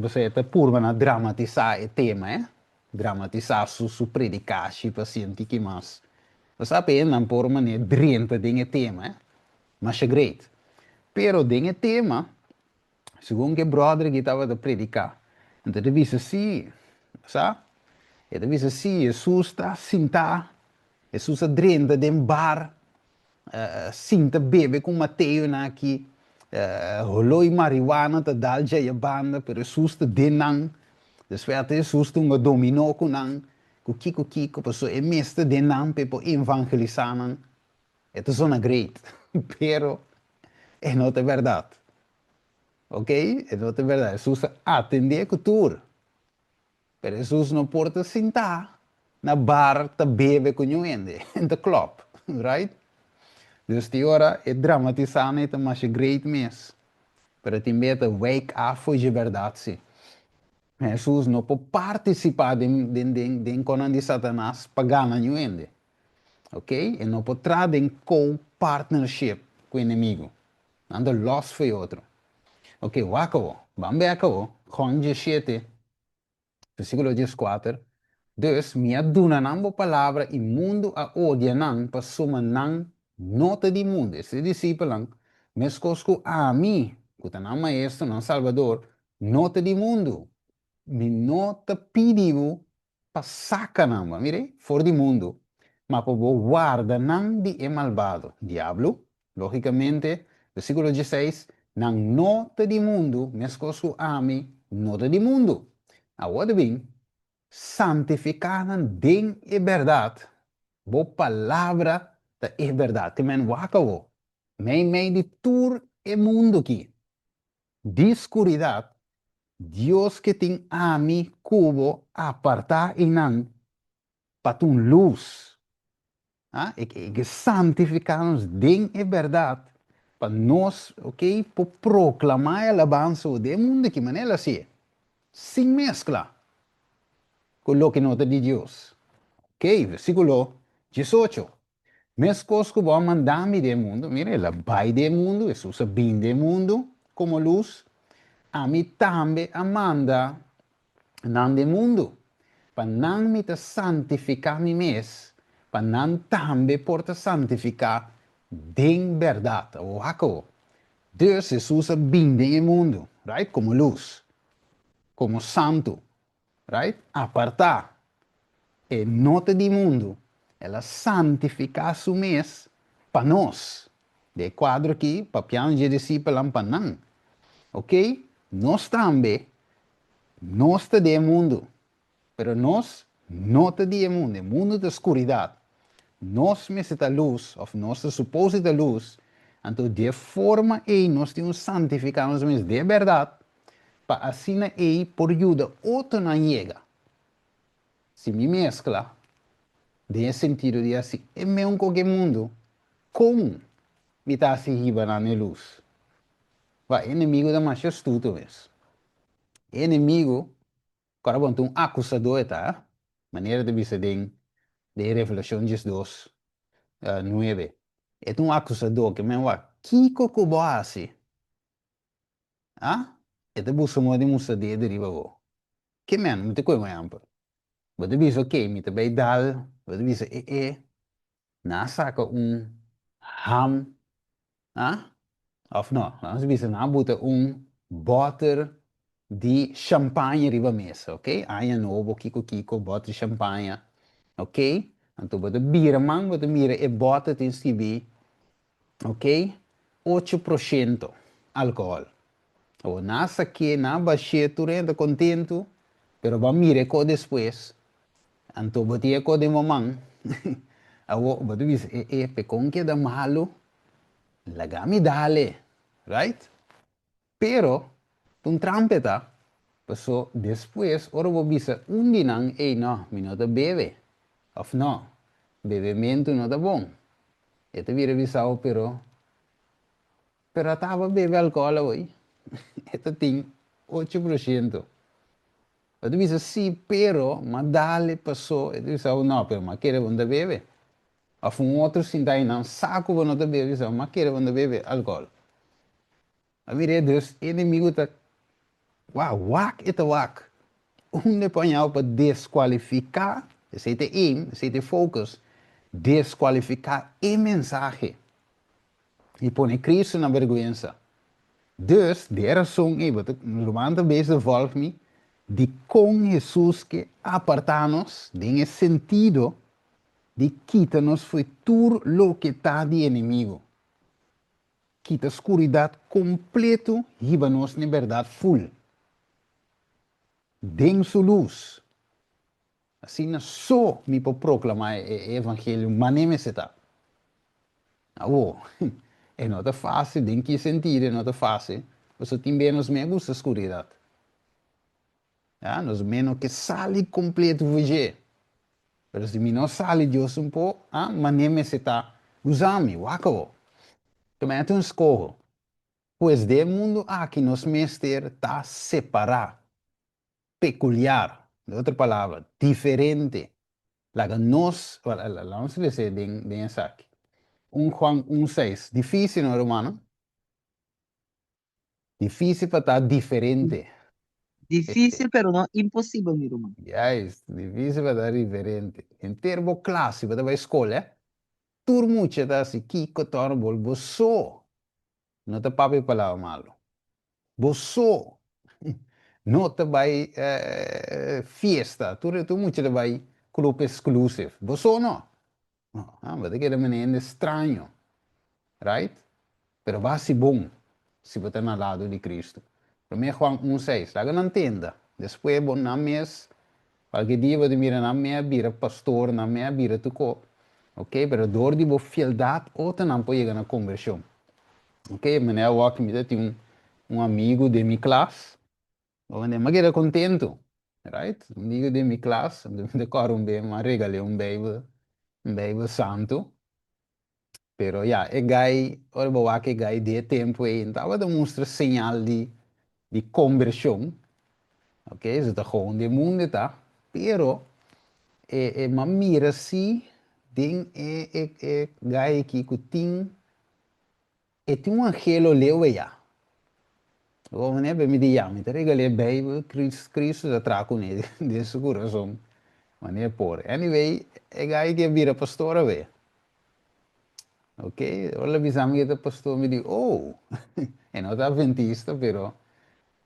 você está por dramatizar o tema, dramatizar su predicatie, paciente que mais. Você sabe, não por maneira drenta de tema, mas é great. Pero de tema, segundo que brother que estava a predicar, então ele disse assim, sabe? Ele disse assim, Jesus está sentado, Jesus está dentro de um bar, sinta bebe com Mateus aqui, rolou marihuana, tá dal já a banda, pero Jesus está dentro, después Jesus está um dominó com nan, com kiko, passou é mestre de nan, para evangelizar nan. É zona great, pero é não é verdade, ok? É não é verdade, Jesus atende a cultura. Pero Jesus não pode sentar na bar te bebe com gente, in de club, right? Dus die hora é dramatizar niet, mas é great mes. Pero também te wake up voor je verdade, sim. Jesus não pode participar de conan de Satanás pagando gente, ok? E não pode trazer em co-partnership com o inimigo. Anda lost voor outro. Ok, wako, vamos ver acabou. Juan 17, versículo 14. Dus, minha duna nambo palavra e mundo a odia nan, pa suma nan nota di mundo. Esse discípulo lang, mescosco a mim, que tá maestro, nan Salvador, nota di mundo. Mi nota pediu pa saca namba, mire, for di mundo. Ma pa guarda nan di e malvado. Diablo, logicamente, versículo 16, nan nota di mundo, mescosco a mim, nota di mundo. Agora bem, santificaran din e verdade. Bo palavra da e verdade. Que men wakao. Mei de tur e mundo aqui. De escuridade. Deus que tem a mim cubo apartar e não para um luz. Ah? E que santificarmos din e verdade. Para nós, ok? Para proclamar a alabança do mundo que maneira assim. Sem mescla. Coloque nota de Deus. Ok, versículo 18. Mes cosas que voy a mandarme del mundo, mire, la vai del mundo, Jesús vin del mundo como luz, a mí también amanda nan del mundo, para nan me te santificar mi mes, para nan también por te santificar den verdad, o jaco. Dus Jesús vin en el mundo, right, como luz, como santo, right, apartar. E nota di mundo, ela santificar su mês para nós. De quadro aqui, para piano de discípulo para não. Ok? Nós também, nós de mundo, pero nós não de mundo, mundo da escuridade. nós necessita luz, ou nossa suposta luz, então de forma e nós temos santificados mesmo de verdade, para assim e por ajuda outro não chega. Se me mescla, de sentido de assim, é mesmo qualquer mundo, como me está se riba na luz? Vai, inimigo da mais astuto mesmo. Inimigo, agora bom, um acusador, tá? Maneira de vista de Revelação 2, 9. É um acusador que me vai, Kiko Kobashi, ah? É de busca de musa de deriva go. Que men, me te coisa mais ampla. Você visa que me te vai dar, você visa na saca ham, ah? Of não, nós visa na buta butter de champanhe riba mesa, ok? Aí novo, kiko, butter de champanhe, ok? Então você vira man, você mira e butter tem CB, ok? 8% álcool. O nasa que na baixia tu renda contento, pero va mire ko después. Anto batia ko de mamang. Awo batu bis pekong que da malo, lagami dale, right? Pero un trampeta, pasó después, ora vos bisa un dinang, no, mi no te bebe. Of no, bebimiento no te bon. E te vira bisao, pero estaba bebe alcohol hoy. Esto tiene 8%. Eu disse, sì, però, ma dale passou. Eu disse, oh, no, però, ma che onde bebe? Of um outro sintai não, saco quando te bebe, disse, ma che onde bebe álcool. A mire, dus, inimigo tá, wow, wak, ita wak. Um espanhol para desqualificar, esse te aim, esse te focus, desqualificar a mensagem. E põe Cristo na vergonha. Dus, de razão é, wat Romano bezig volgt me, de com Jesus que apartanos, tem esse sentido de quita-nos foi tudo lo que está de inimigo. Quita a escuridão completo, riba-nos na verdade full. Den sua luz. Assim, só me pode proclamar o evangelho, mas nem me está. Oh, é não é fácil, em que sentido é não é fácil. Você tem menos me gusta a escuridão. Nos menos que sale completo vigia. Pero se mi no sale Dios un po, maneme se está usando, wako. Tomate un escojo. Pues de mundo aqui nos mester está separado, peculiar, de outra palavra, diferente. La que nos, vamos a decir, de essa aqui. Juan 1:6. Difícil, ¿no, hermano? Difícil para estar diferente. Difícil, pero no imposible, mi irmão. Yes, difícil para estar diferente. Em termo clássico, da escola, turma está assim, Kiko, torno, você. Não te papi palavra malo. Você não te vai fiesta. Tu muito te vai clube exclusive. Você não. Mas é que é menino estranho. Right? Pero vai ser bom se você na lado de Cristo. Primeiro Juan 1:6. Lá não entenda. Depois, bom, na mês, qualquer dia você mira na minha vira pastor, na minha vira tu co. Ok? Pero dor de boa fieldade, outra não pode chegar na conversão. Ok? Mas eu aqui me tem um amigo de minha classe. Onde eu era contento, right? Um amigo de minha classe, de cor bem, mas regalei um Bible santo. Pero ja, e gai, ora boa que gai de tempo e então demonstra sinal de conversão, ok? Isso tá gewoon de mundo, tá? Pero, mas mira se tem gai que tem, tem um angelo leu já. O né, bem me diga, me regalei Bible, Cristo já trago nele, de coração. Mas não é por. Anyway, é gai que vira pastor a ver. Ok? Ora avisamos que o pastor me diz, oh, é não é adventista, pero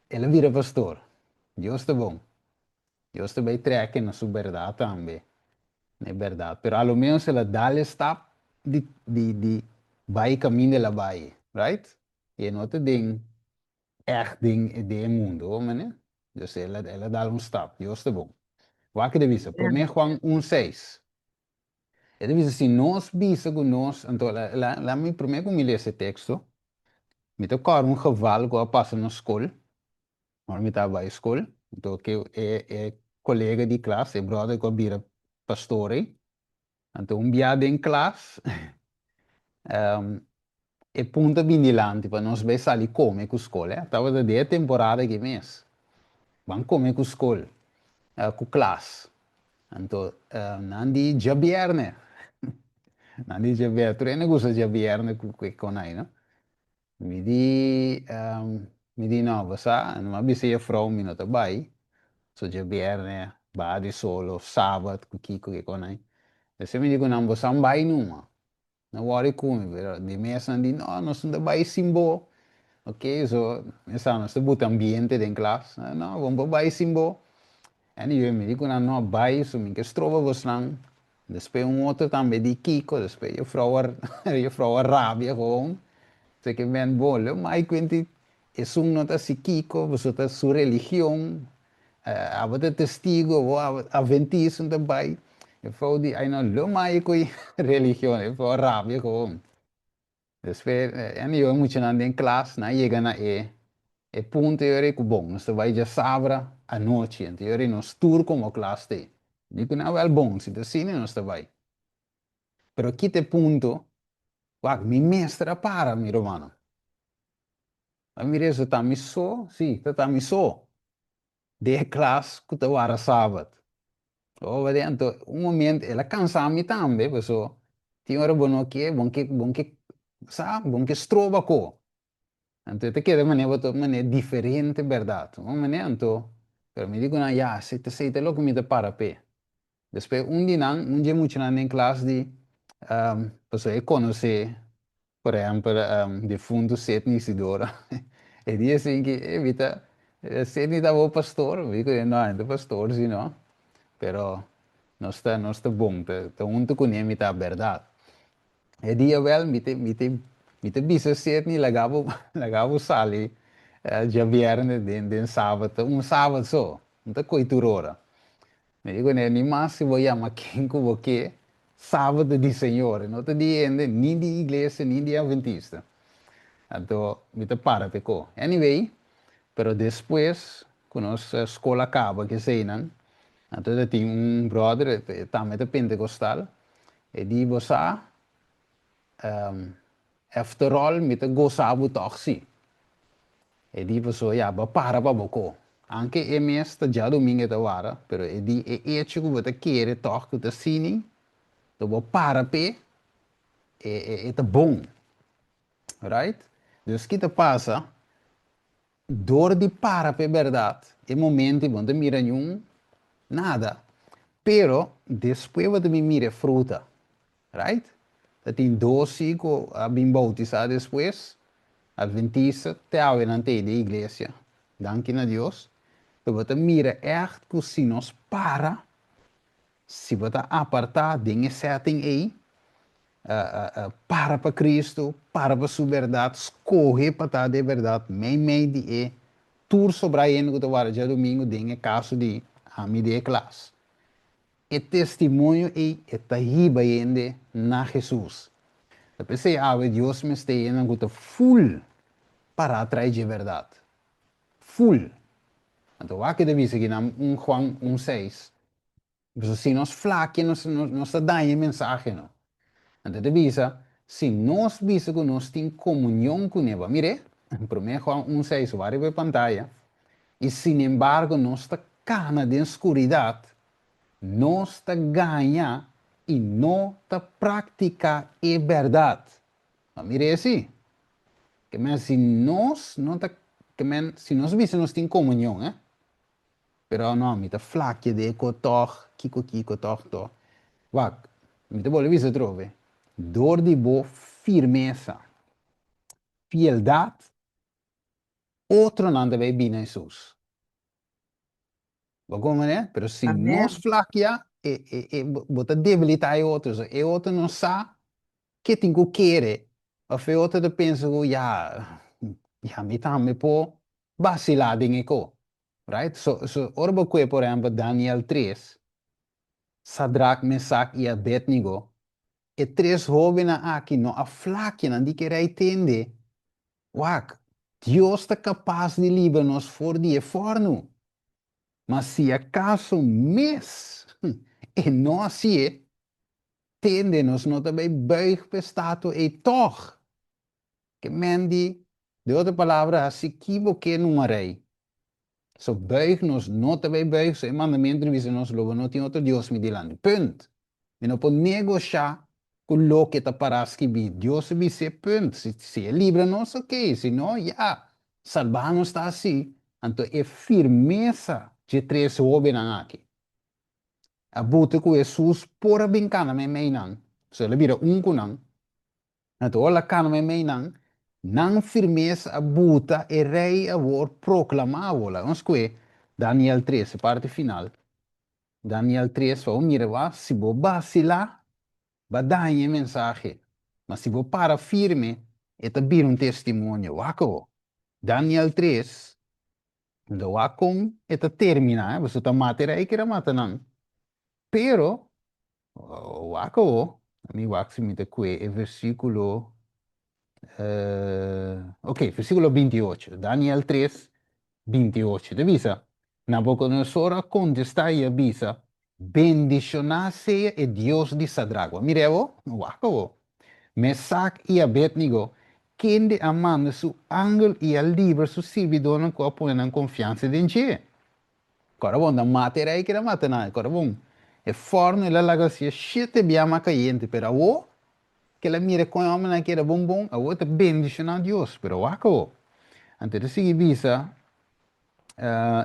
ele vira pastor. Deus está bom. Deus também treca na sua verdade também. É verdade. Pero a lo menos ela dá o step de vai caminho da vai. Right? E não te tem echt ding de mundo, né? Dus ela dá um step. Deus está bom. Waar que devisa? É, Primeiro Juan 1:6. Ele diz assim, nós bisa com nós, então lá me primeiro que me lê esse texto, me tocar um cavalo que eu passo na escola, quando me estava à escola, então que é colega de classe, é brother que eu vira pastor, então um dia em classe, e punta vinilante, para nós ver se ali come com a escola, estava da 10 temporada que mês, vamos comer com a escola, com classe, então, não de jabierne, não de jabierne, tu não gosta de jabierne com aí, não? Mi di, mi di no, basta, non mi sei fra un minuto, vai, so già viernes, badi solo, sabato, kiko che con ai. E se mi dicono non possiamo vai numa, non vuole come, però di me sono di no, non sono da vai simbo, ok, so, mi sanno, sto butto ambiente in classe, no, non vai simbo, e io mi dicono no, vai, so mi che strova vostran, después un altro tambe di kiko, después io fra, io fra rabbia con, sei que men bolo, mas quindi es un nota psíquico, vosotros su religión, a de testigo, o adventista também. Eu falo de, aí não, lo mais coi religião, eu falo rabia com. Depois, eu muito na em classe, na chega na e ponto eu reco bom, nós vai já sabra a noite, então eu nos tour como classe te. Digo, não, é bom, se assim nós vai. Pero aqui te ponto, mi mestra para, mi romano. A mim isso tá me só, sim, tá me só. De classe que tu era sábado. Oh, dentro um momento ela cansa-me também, pessoal. Tinha hora bom que, sabe, bom que estroba co. Então, te queda maneira diferente, verdade. Uma maneira, então, pero me digo, ya, se te lo que me te para pé. Depois, um dia, um dia muito em classe de, pessoal, eu conheci, por exemplo, defunto Sidney Isidora. E dia assim que, evita, Sidney estava pastor, eu digo, não, não é pastor, sim, não. Pero não está bom, está junto com ele, está a verdade. E dia, well, me te bisa Sidney, lagavo, lagavo sali, já viernes, den sábado, sábado só, não está coiturora. Me digo, né, ni mais se vou chamar quem que vou que, sábado de Senhor, não te diende, nem de igreja, nem de adventista. Então, me te para, pecou. Anyway, pero depois, quando a escola acaba, que sei, não? Então, eu tinha um brother, também de pentecostal, e die você, after all, me te gostava toch, sim. E die pessoa, ja, para bocco. Anche e mesta già domingo da vara, però e di e ci che te chiede toch che te sini, dopo para pe e te bom, right? Dus que te passa, door die para pe verdade, e momenti quando mira nenhum, nada. Pero depois você me mira fruta, right? Dat in dosi ko abim bautizado depois, adventista, te abre ante de igreja. Danke a Deus. Então você mira echt que se nos para, se você apartar de setting aí, para Cristo, para sua verdade, escorre para estar de verdade, meio de tur sobre a que tu vai já domingo, de caso de a minha de classe. E testemunho é terrível ainda na Jesus. Eu pensei, Deus me está indo com full para atrás de verdade. Full. Então, aqui deve ser que na Juan 1,6. Mas se nós flaqueamos, nós damos a mensagem, não? Então, deve ser, se nós vimos que nós temos comunhão com Ele, mire, em 1 Juan 1,6, vai ver a pantalla, e, sin embargo, nós está cana de escuridade, nós está ganha e não está prática a verdade. Mire assim, que se nós não está, que se nós vimos que nós temos comunhão, pero no, mi ta flacchia de kotoch, kiko toch. Wak, mi te vuole vise trove. Door di bo firmeza, fieldad, outro não deve bem Jesus. Como é? Pero se nós Amém. flacchia, bota debilitar outros, e outro não sabe que tem que querer. Ou fe outro de pensa, já me tá me po vacilar dinheiro. Right? Ora, por exemplo, Daniel 3, Sadrach, Mesach e Abednego, E três jóvenes aqui não aflaquem, não de querer entender. Wak, Deus está capaz de livrar-nos for de forno. Mas se acaso mês, e não assim é, tende-nos não também buig pestato e toch. Que mendi, de outra palavra, se equivoque numa rei. So buig-nos, não também buig, so mandamento de nos logo, não tem outro Deus me dilando. Punt. E não pode negociar com o que está para escrever. Deus me diz, punt. Se é livra-nos, ok. Se não, já. Salvar-nos está assim. Então, é firmeza de três homens aqui. A buta com Jesus por a bincana me meinan. So, ele vira com não. Então, olha cana me meinan. Não firmeza a buta e rei a vor proclamava. Vamos que Daniel 13, parte final. Daniel 3, vamos mirar, se vou vacilar, vai dar a mensagem. Mas se vou para firme, é também um testemunho. Waco. Daniel 3, do Wacom, é termina, você está matando aí que era matando. Pero, Waco, a mim, Waco se me te é versículo, ok, versículo 28, Daniel 3, 28, te visa. Nabucodonosor contesta e avisa, bendicionado seja o Deus de Sadrago. Mirevo, Waco. Mesac e Abednego, quem de amando su ángel e a livre su servidor não põe confiança em Deus. Agora bom, da matéria aí que era matar agora bom. É forno ela laga se shit bia macaiente, pero o que ela mira com a homem que era bom, a outra bendição a Deus, pero o acabou. Antes de seguir visa,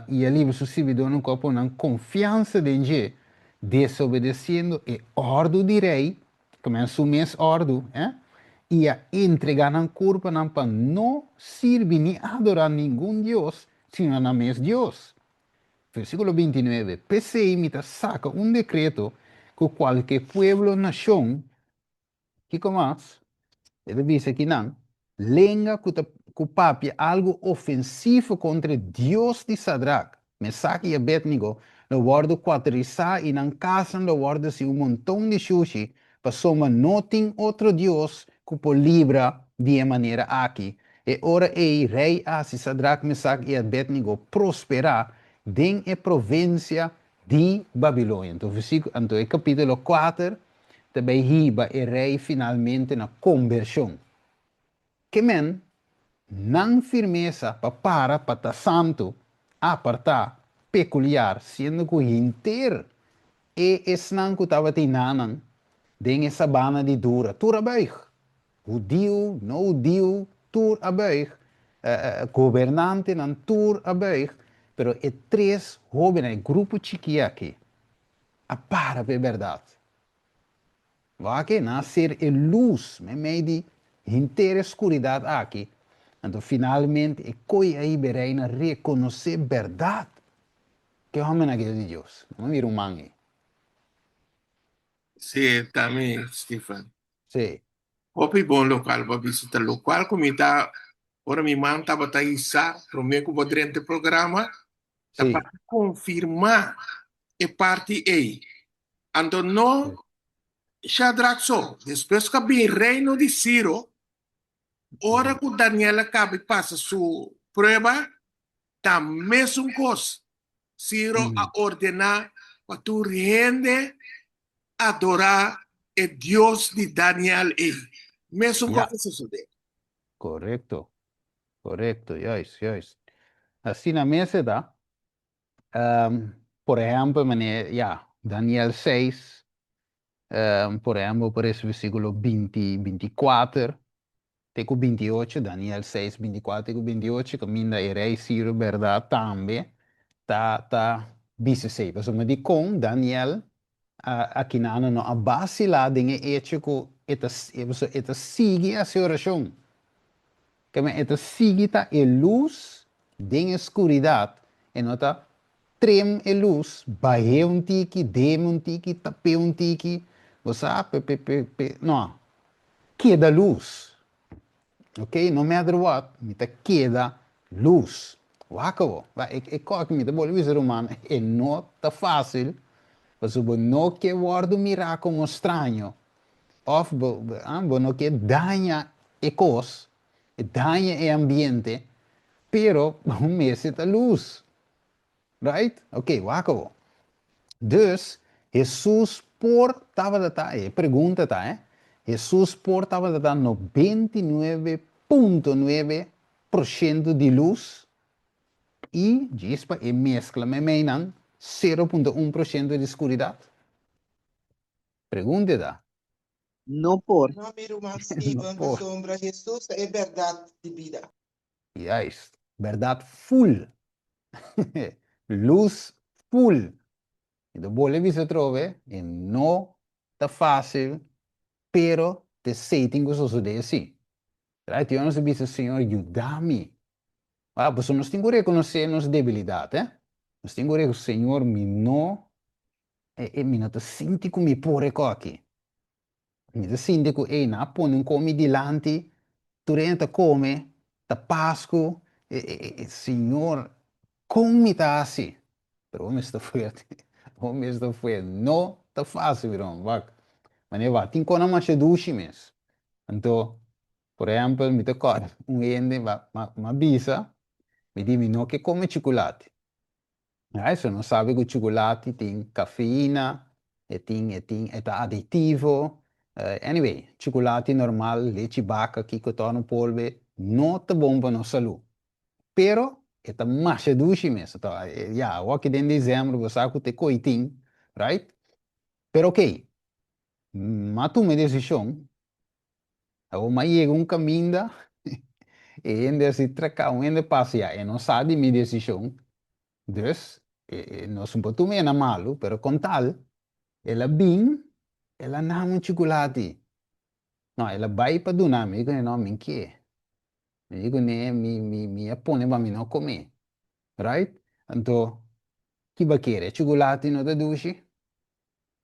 e a livre su servidor não põe confiança em Deus, desobedecendo e ordem de rei, começa o mês ordem, e a entregar na culpa para não servir nem adorar nenhum Deus, sino na mesma Deus. Versículo 29. PCI imita saca un decreto con qualche pueblo, nación, que más, ele dice que não, lenga cupapia algo ofensivo contra Deus de Sadrach, Mesaque e Abednego, lo guardo quatrizar e não casam lo guardo se montão de sushi, para soma não tem outro Deus que por libra de maneira aqui. E ora ei, rei assim Sadrach, Mesaque e Abednego prosperar den a província de Babilônia. Então, então, capítulo 4, também riba e rei finalmente na conversão. Que men, não firmeza para estar santo, apartar, peculiar, sendo que o inteiro e esnan que estava tinanan, den essa bana de dura, tura beig. Judeu, não judeu, tur abeig. Governante não tur abeig. Pero é três jovens, grupo chiquinho aqui, a para a verdade. Vai que nascer é luz, me meio de inteira escuridão aqui. Então, finalmente, é coi aí bereina reconhecer verdade. Que homem aquele de Deus. Não me rumangue. Sì, também, Stefan. Sim, Hopi bom local, para visitar local, como tá, ora minha mãe estava tá isa, para mim que vou durante o programa, tá sim. para confirmar e parte aí. Então, não, Shadrach só, depois que vem reino de Ciro, ora que Daniela cabe passa sua prova, tá mesmo coisa. Ciro a ordenar para tu rende, adorar o Deus de Daniel aí. Mesmo Yeah. coisa suceder. Correcto, correcto, yes. Assim na mesa dá. Por exemplo, Daniel 6, por exemplo, por esse versículo 20, 24, teco 28, Daniel 6, 24, teco 28, caminha e rei Ciro, verdade, também, tá, 16. Mas me diz com Daniel, aqui na no a base lá, tem hecho que eta sigue a sua oração. Que eta sigue ta e luz, tem escuridade, e nota trem e luz, baie um tiki, dem um tiki, tape um tiki, você não, queda luz, ok? Não me adroat, me ta queda luz. Wako, e coque me ta bolo ser humano, e não tá fácil, mas o não que guarda um milagre estranho, of bueno, que daña a cos, daña el ambiente, pero un mes está luz. Right? Ok, wako. Dus, Jesus portava data, pergunta tá, Jesus portava data 99,9% de luz e diz para e mescla me meinan 0,1% de escuridão. Pergunta da. No por. No, mi irmão, sim, No banda por. sombra, Jesus é verdade de vida. Juist. Verdade full. Luz full. Então, boleh se trove e não tá fácil, pero te sei que isso é assim. Right? Eu não sei se o Senhor ajuda-me. Ah, pues nós temos que reconhecer nossas debilidades, eh? Nós temos que reconhecer que o Senhor me não, me não te sente como me pôr aqui. Me te sente que, na põe um come dilante, tu renta come, ta pasco, Senhor, como está assim? Pero o está forte, o está forte, não tá fácil, virão, vak. Mas ne va, tem que não mais duche mesmo. Então, por exemplo, me te corre, ende, ma bisa, me diz, não que come chocolate. Adesso non sabe che il cioccolato tem caffeina e tá aditivo. Anyway, chocolate normal, leite vaca, que torna polve, não tá bom para nossa saúde. Pero, é tá mais doce mesmo. Então, yeah, o que em dezembro, você sabe que tem coitinho, right? Pero ok, mas tu me decisão, eu me chega caminho, e ainda se tracar, ainda passear, e não sabe minha decisão. Dus, não se pode tomar na malo, pero com tal, ela bem, ela não é chocolate. Não, ela vai para do nome, eu não me quer. Eu digo, né, me põe para mim não comer. Right? Então, que vai querer? Chocolate não te duche?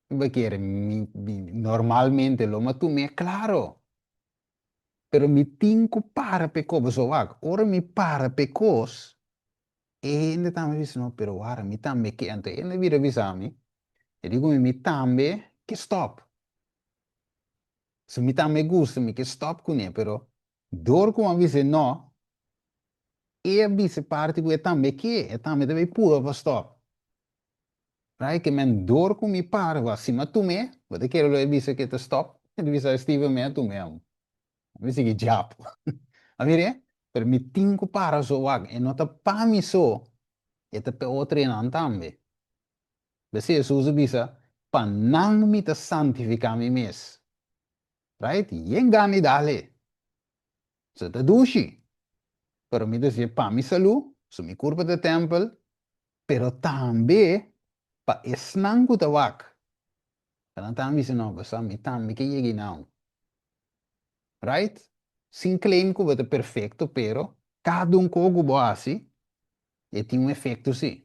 Que vai querer? Normalmente, lo ma tu me, claro. Pero me tinco para pecos, so ora me para pecos, e ainda também disse, não, pero ora, me também que, então, ainda vira avisar-me, e digo, me também que stop. Se mi também gusta, me que stop com ele, pero, dor com a vise não, e a vise parte que também que, e também deve pura para stop. Right? Que men dor com me para, va, se ma tu me, você quer lo vise que te stop, e vise Steve me tu mesmo. Vise que diabo. A ver, pero mi tinco para so wag, e não tá para mim so, e tá pe outra não também. Você usa vise, para não me te santificar me mes. Right? E engane dale. Se te dushi. Pero me dice, para mi salud, su mi curva de templo, pero también para esnan kutawak. Karena también dice, no, pues a mí también que llegue now. Right? Sin claim que vai perfeito, pero cada cogo boa assim, e tem efeito sim.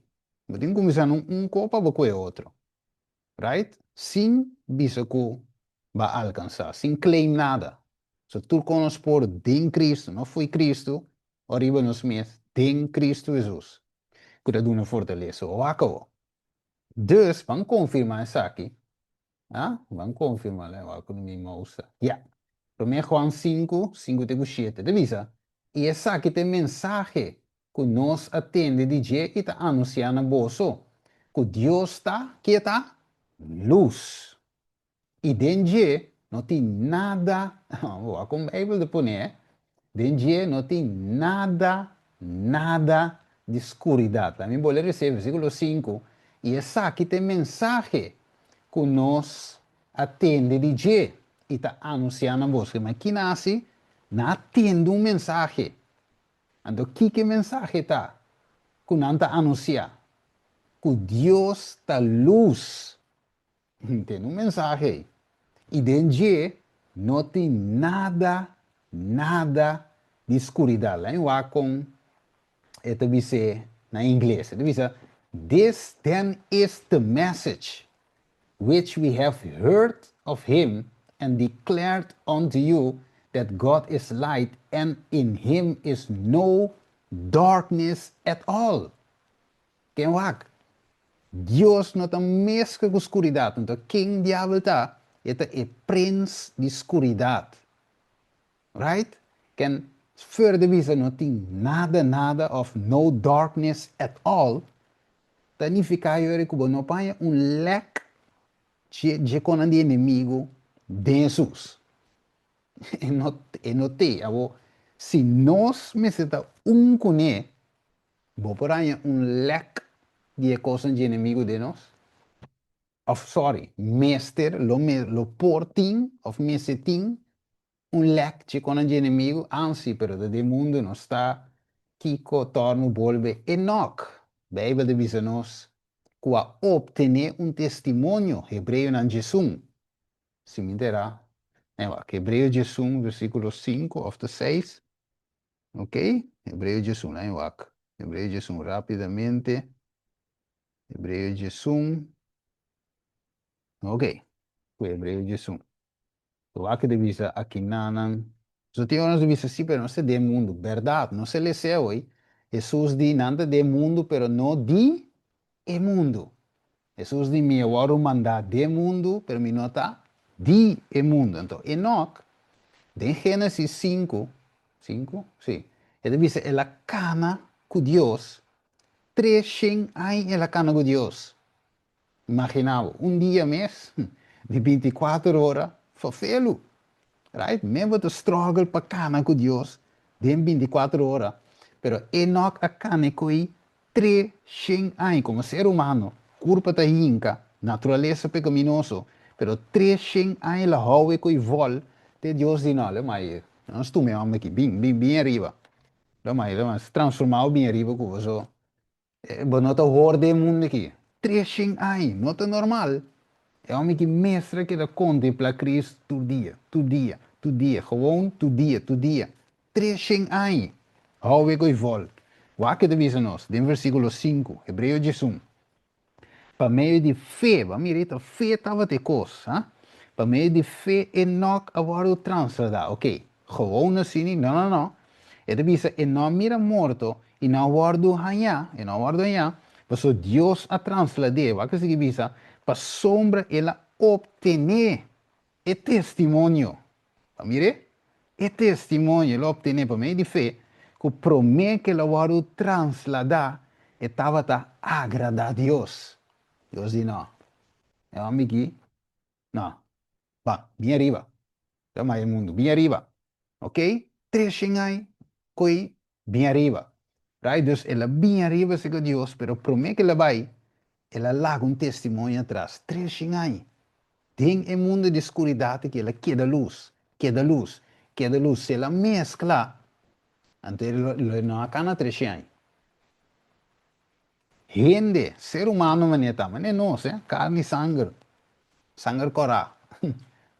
Mas tem que começar copo para o outro. Right? Sem bisa que vai alcançar, sem claim nada. Se tu conosco por em Cristo, não foi Cristo, arriba nos meses, em Cristo Jesus. Que dat doen fortaleza. O acabou. Dus, van confirmar isso aqui. Ah? Van confirmar, né? O me mostra. Ja. 1 Juan 5, 5 te 7. Devisa. E essa aqui tem mensagem que nos atende de dia e está anunciando a bolso. Que Deus está, que está? Luz. E dentro não tem nada, vou com a Bíblia de poner, dentro não tem nada, nada de escuridão. Também vou ler esse versículo 5. E essa aqui tem mensagem que nos atende de dia e está anunciando a vos. Mas aqui nasce, não atende mensagem. Então, que mensagem está? Que não está anunciando. Que Deus está luz. Tem mensagem. E dentro não tem nada, nada de escuridão. Lá em Wacom, esta diz na inglês, esta diz, this then is the message which we have heard of him and declared unto you, that God is light and in him is no darkness at all. Quem Deus não está mesmo com escuridão. Então, quem diabo está? Esta é prins de escuridade. Right? Can further visa não tem nada of no darkness at all. Significa que não tem leque de com o inimigo de Jesus. E não tem. Se nós me senta com ele, vou por aí leque de coisas de inimigo de nós. Meester, lo porting, of meseting, leque con un inimigo, anzi, pero de mundo não está, Kiko, torno, volve, Enoch. Bijbel dice nos, qua obtener testemunho, Hebreu na Jesus. Se me derá, Hebreu Jesus, versículo 5 of the 6, ok? Hebreu Jesus, Hebreu Jesus, rapidamente, Hebreu Jesus, ok, Hebreu Jesus. Lá que devisa aqui nanan. So tem horas devisa sim, pero não se de mundo. Verdade, não se lhe hoje. Jesus diz nada de mundo, pero não di e mundo. Jesus diz me agora mandar de mundo, pero me nota di e mundo. Então, Enoch, em Gênesis 5, 5, sim. Ele diz, ela cana com Deus, 300 anos ela cana com Deus. Imaginava, dia mês, de 24 horas, fofelo. Right? Mesmo tu struggle para cana com Deus, de 24 horas. Pero Enoch a cana com 300 anos, como ser humano, curva da inca, natureza pecaminoso, pero 300 anos la houve com vol, de Deus de nós, mas nós estamos mesmo aqui, bem arriba. Mas transformado bem arriba com você. Não está horde mundo aqui. 300 anos, não está normal. É homem que mestra que contempla Cristo todo dia, gewoon todo dia. 300 anos. Hou ik vol. Waar que devisa nós? Em versículo 5, Hebreu 11. Para meio de fé, vamos ver, fé estava de coisa. Para meio de fé, Enoch agora transladado. Ok, gewoon assim, não. E devisa, Enoch mira morto, e não guardo hanha, Mas Deus a transladou, o que significa? Para sombra ela obtener o testemunho. Mire, o testemunho ela obtener para meio de fé, que promete que ela vai transladar, estava a agradar a Deus. Deus diz, não, é um amigo, não, vá, bem arriba, toma aí o mundo, bem arriba, ok? 300 anos, coi, bem arriba. Right? Dus ela bem arriba se com Deus, pero promete que ela vai, ela larga testemunho atrás, 300 anos. Tem um mundo de escuridade que ela queda luz. Se ela mescla, então ela não acaba 300 anos. Gente, ser humano maneta, mas não, carne e sangue. Sangue corá.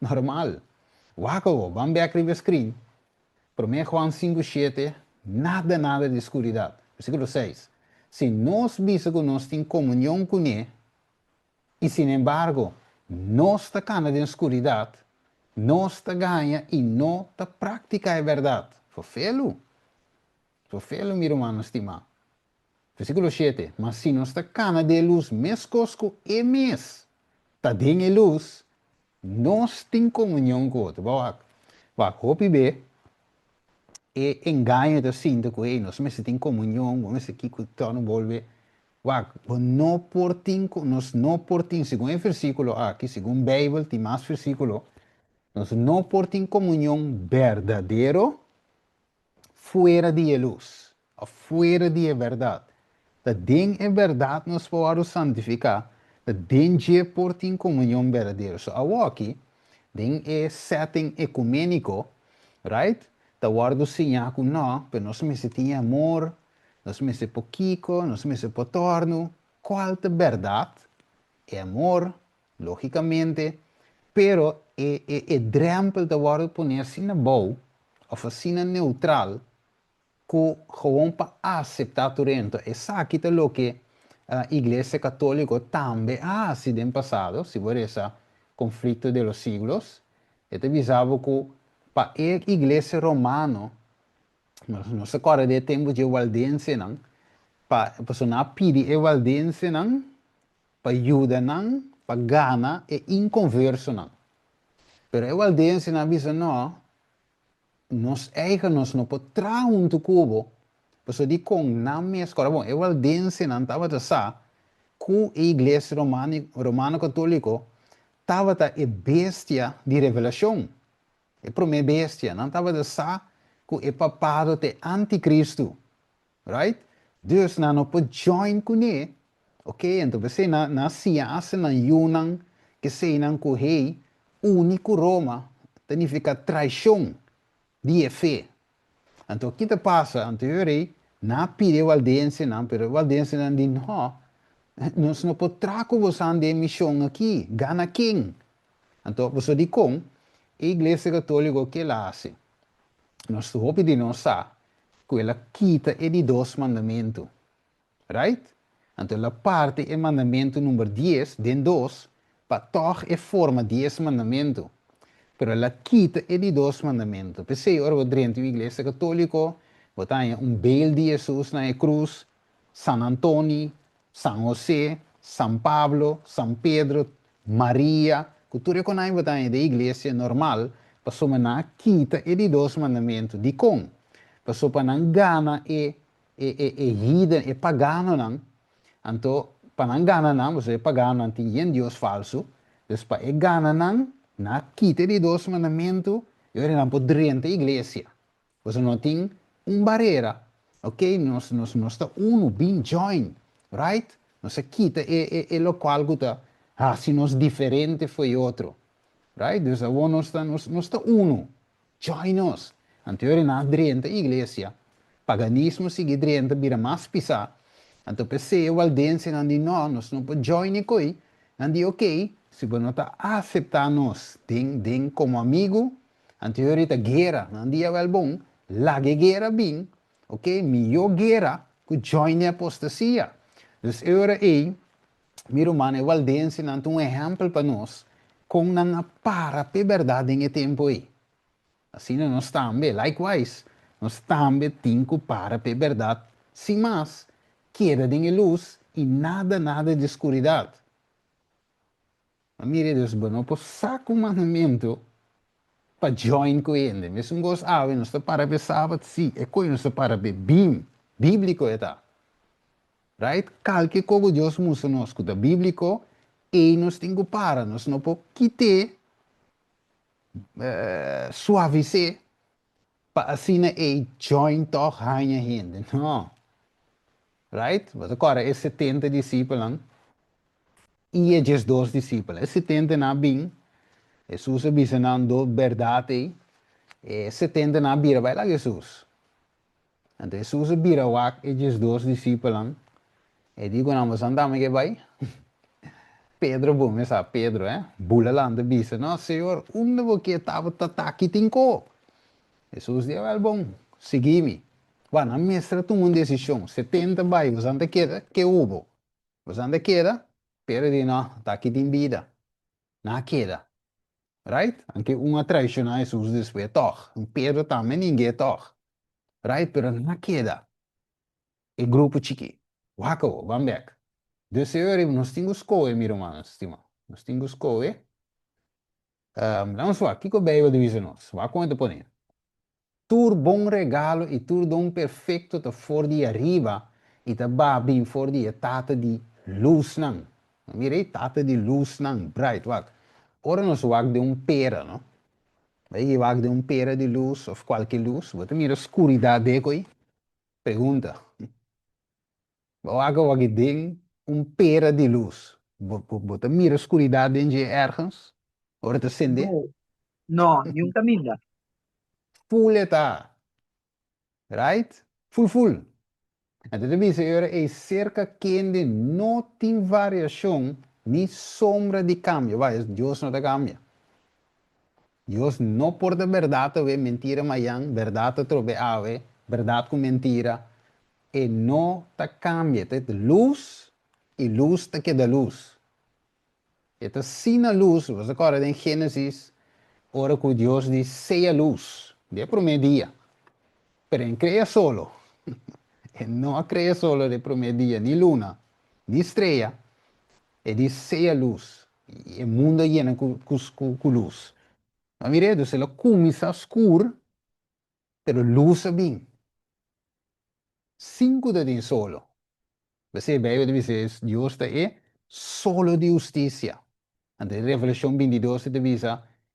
Normal. Wako, vamos ver aqui o screen. 1 Juan 5:7, nada de escuridade. Versículo 6. Se nós vimos que nós temos comunhão com Ele, e sin embargo, nós está cana de escuridade, nós está ganha e não está prática a verdade. Fofelo, meu irmão estimado. Versículo 7. Mas se nós está cana de luz, mes cosco e mes, está de luz, nós temos comunhão com o outro. Vai, hope bem. E engano da cinta com ele, nós temos comunhão, vamos aqui que torna volver. Não portem, segundo o versículo aqui, segundo a Bíblia, tem mais versículo, nós não portem comunhão verdadeiro fora de luz, ou fora de verdade. Da den é verdade nós podemos santificar, da den é portem comunhão verdadeira. So, aqui, den é setting ecumênico, right? Da guardo sinha com nós, mas nós temos amor, nós temos pouquinho, nós temos potorno, qual é verdade? É amor, logicamente, pero é drempel da guardo poner-se na boa, ou assim neutral, que gewoon para aceitar Torrento. E sa aqui é o que a Igreja Católica também assim no passado, se for esse conflito de los siglos, ele avisava que para a Igreja Romana, não se acorda de tempo de Waldense, não, para a pessoa pedir a Waldense, não, para ajuda, não, para gana e inconverso, não. Pero igual dicen a veces no, nos eigen nos no potrá un tu cubo, pues di con na minha escola, bom, igual dicen antava de sa, ku igreja romano católico, tava ta e bestia de revelação, e prome bestia, não tava de sa, ku e papado te anticristo, right? Dus na no po join ku ne, ok? Então você na ciência na Yunnan que sei nan ku rei único Roma, significa traição de fé. Então o que te passa? Então eu rei na pide o aldense não, pero o aldense não diz não, nós não podemos trazer você de missão aqui, gana quem? Então você diz com a igreja católica que ela faz. Nós estamos pedindo que ela quita os dois mandamentos. Right? Então, a parte é mandamento número 10, den 2, para toch é forma 10 mandamento. Pero ela quita os dois mandamentos. Pensei, ora, dentro da igreja católica, botar beil de Jesus na cruz, San Antônio, San José, San Pablo, San Pedro, Maria, que tu reconhece botar da igreja normal, para somar quita os dois mandamentos. De com? Para sopa não gana e pagano não. Então, para não ganhar não, você pagano não tem Deus falso. Então, para ganhar não, na quita de dois mandamentos, eu não poderia a igreja. Você não tem barreira, ok? Nós estamos bem join, right? Nós quita local que está, se nós diferente foi outro, right? Então, nós estamos join nós. Então, eu não dentro da igreja. Paganismo sigue dentro, vira mais pisar. Então, pensei, eu aldense, não diz, não, nós não podemos join com não diz, ok, se você não está aceitando nós, den como amigo, então, eu ahorita guerra, não diz, well, bom, lá guerra bem, ok, melhor guerra, que join a apostasia. Então, eu aí, meu irmão, eu aldense, não tem exemplo para nós, com não para a verdade em tempo aí. Assim, nós também, likewise, nós também temos que para a verdade, sem mais, queda de luz e nada de escuridão. Mas mire, Deus, não posso sacar um mandamento para join com ele. Mas não gosto, nós estamos para ver sábado, sim, é coisa nós estamos para ver bíblico, tá? Right? Qualquer coisa Deus musa nós, que é bíblico, e nós temos que parar, nós não podemos quitar, suavizar, para assim, join toch, hanha gente, não. Right? Mas agora, é 70 discípulos, e é just 2 discípulos. É 70 na bem, Jesus é bisanando verdade, e 70 na bira vai lá Jesus. Então, Jesus é bira wak, é just 2 discípulos, e digo, não, mas andamos que vai? Pedro, bom, mas sabe, Pedro, bula lá, anda bisa, não, Senhor, onde você estava aqui, tinko? Jesus diz, well, bom, segui-me. Bueno, a mestra tomou uma decisão, 70 vai, você anda que houve? Você anda queda? Pedro diz, não, está aqui tem vida. Não queda. Right? Anche uma traição a Jesus depois, toch. Pedro também ninguém toch. Right? Pero não queda. E grupo chiqui. Wako, vamos back. Dus eu, nós temos escolha, meu irmão, estima. Nós temos escolha. Vamos lá, o que o Bíblia diz nós? Vai conta por aí. Tur bom regalo e tur dom perfeito te for de arriba e te babim for de tata de luz não. Mire, tata de luz não, bright, wak. Ora nós wak de pera, não? Aí wak de pera de luz ou qualquer luz, você mira escuridade de coi? Pergunta. Wak de pera de luz. Você mira escuridade de ergens? Ora te acende? No, ni un camino. Full eta. Right? Full. Então, é cerca que não tem variação nem sombra de cambio. Vai, Deus não te cambia. Deus não porta verdade a mentira amanhã, verdade a trobe ave, verdade com mentira. E não te cambia. Te luz e luz te queda luz. E te sina luz, você acorda em Gênesis, ora que Deus diz, seja luz. De primeiro dia. Pero em crea solo. E não cria solo de primeiro dia, nem luna, nem estrela, e diz seja luz. E o mundo llena com luz. Ma mire, dus la kumisa skur, pero lusa bin. Cinco de din solo. Você Bijbel diz, Deus é solo de justiça. Ante Revelação 22 diz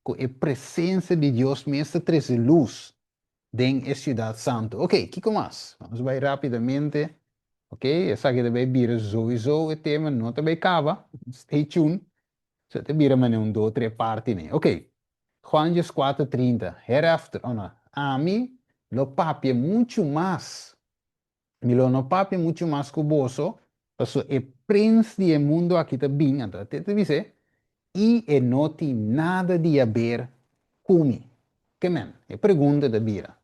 que a presença de Deus mesmo traz luz dentro da cidade santa. Ok, que mais? Vamos vai rapidamente. Ok, essa aqui também vira sowieso o tema, não também acaba. Stay tuned. Você te vira mas um, dois, três partes, né? Ok. Juan 4:30. Hereafter, a mim, lo papi muito mais. Milo no papi muito mais cuboso, passo e príncipe do mundo aqui também, então te dice, e não tem nada de a ver comigo. Que men? E pergunta da Bíblia.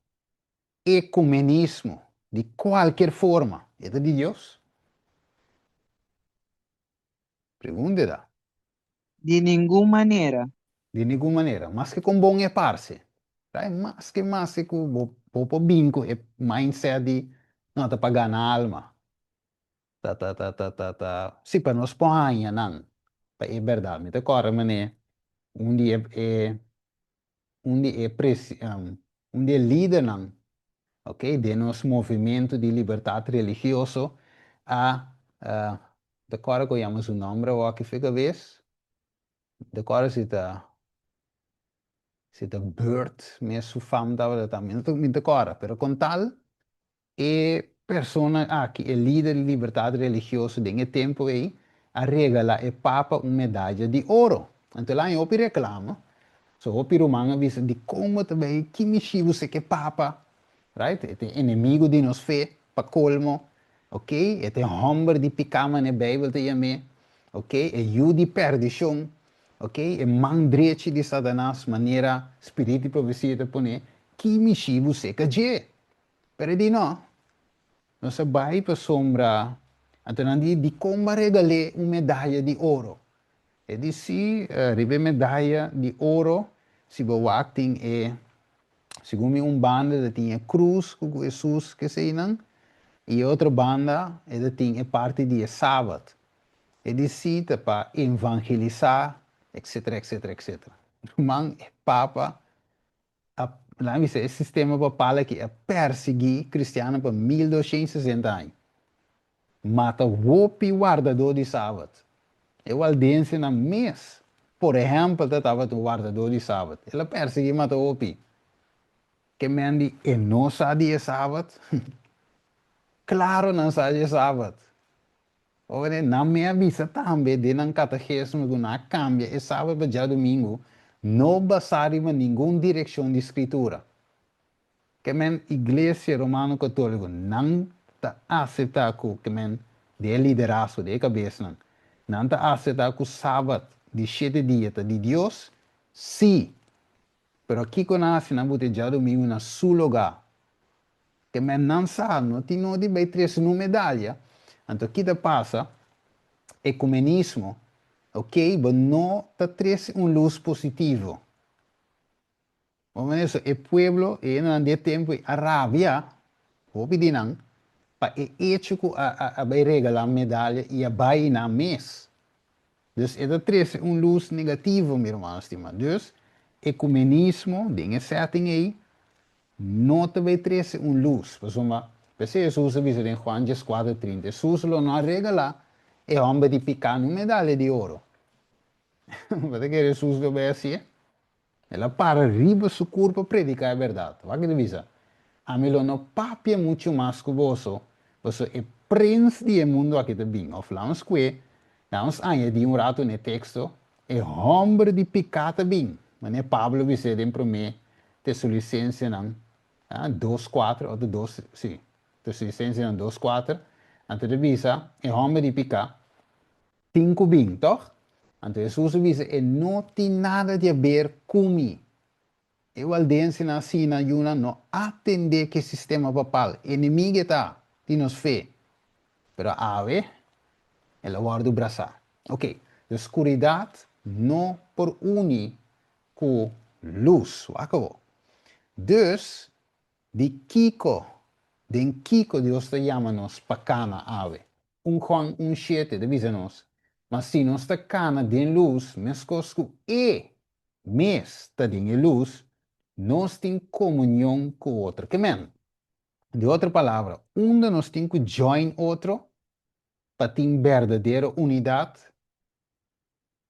Ecumenismo, de qualquer forma, é de Deus? Pergunta da. De ninguna manera. De nenhuma maneira, mas que com bom é parce. Tá? Mais que o popo binco é mindset de não tá pagando a alma. Sì, per non Spagna, non. É verdade, me decora, mané. Um dia um dia líder, não. Ok? De nosso movimento de liberdade religioso, decora que chamamos o nome, ou que fica vez. Decora se tá Bird, mesmo fama da também, me decora, pero com tal, e persona que é líder de liberdade religiosa de tempo aí, a regala e papa uma medalha de ouro. Então lá em Opi reclama, so Opi Romana visa de como também que mexivo se que papa, right? É inimigo de nos fé, para colmo, ok? É homem de picama na Bíblia também, ok? É ju de perdição, ok? É mandrete de Satanás, maneira espírito profecia pone, que mexivo se que je. Pero di no, non sa bai per sombra, então di como regalei uma medalha de ouro. E di sì, ribe medalha de ouro, se você acting e segundo um banda de tinha cruz com Jesus que se não, e outra banda de tinha parte de sábado. E di sì, para evangelizar, etc, etc, etc. Man, papa, lá me dice, esse sistema papal que é perseguir cristiano por 1260 anos. Mata o guardador de sábado. Eu aldense na mês. Por exemplo, eu estava o guardador de sábado. Ele persegui mata o que mendi e não sabe sábado. Claro, não sabe sábado. Ora, na minha vista também, de não catequismo, que não cambia, e sábado para já domingo, não basar em nenhuma direção de escritura. Que men igreja romano católico não está aceita que men de liderazgo de cabeça não está aceita que o sábado de 7 dias de Deus sim, pero aqui com nós não pode já domingo na seu lugar que men não sabe não tem não de bem três no medalha então aqui te passa ecumenismo ok mas não está três luz positivo. Vamos o pueblo en de tempo Arabia, hopi dinang, pa hecho a vai regalar medalha e a vai na mês. Dus é traz luz negativo, meu irmão, estima. Dus, ecumenismo, dingen setting aí, não te vai trazer luz. Por exemplo, Jesus avisa em Juan 4:30, Jesus não regala e homem de picar uma medalha de ouro. Mas que Jesus vai assim? Ela para riba su corpo predicar a verdade. Vai que divisa. A mim não papia muito mais que você. Você é príncipe do mundo aqui também. Ou falamos que, nós de rato no texto, é homem de pecado bem. Mas Pablo disse em 1 Tesalonicenses 2:4 ou 2, sim. Tesalonicenses 2:4. Antes de visa, é homem de pecado. 5 bem, toch? Então Jesus diz, não tem nada a ver comigo. Eu aldense na sina yuna não atender que sistema papal. Inimigo está, de nos fé. Pero ave, ela guarda o braçar. Ok, a escuridade não por unir com luz. Acabou. Dus, de Kiko Deus te chama nos para cana ave. Juan 1:7 diz nos. Mas se nós está cana de luz, mescos com Mas, tá em luz, nós temos comunhão com o outro. Que men? De outra palavra, onde nós temos que join outro, para ter verdadeira unidade,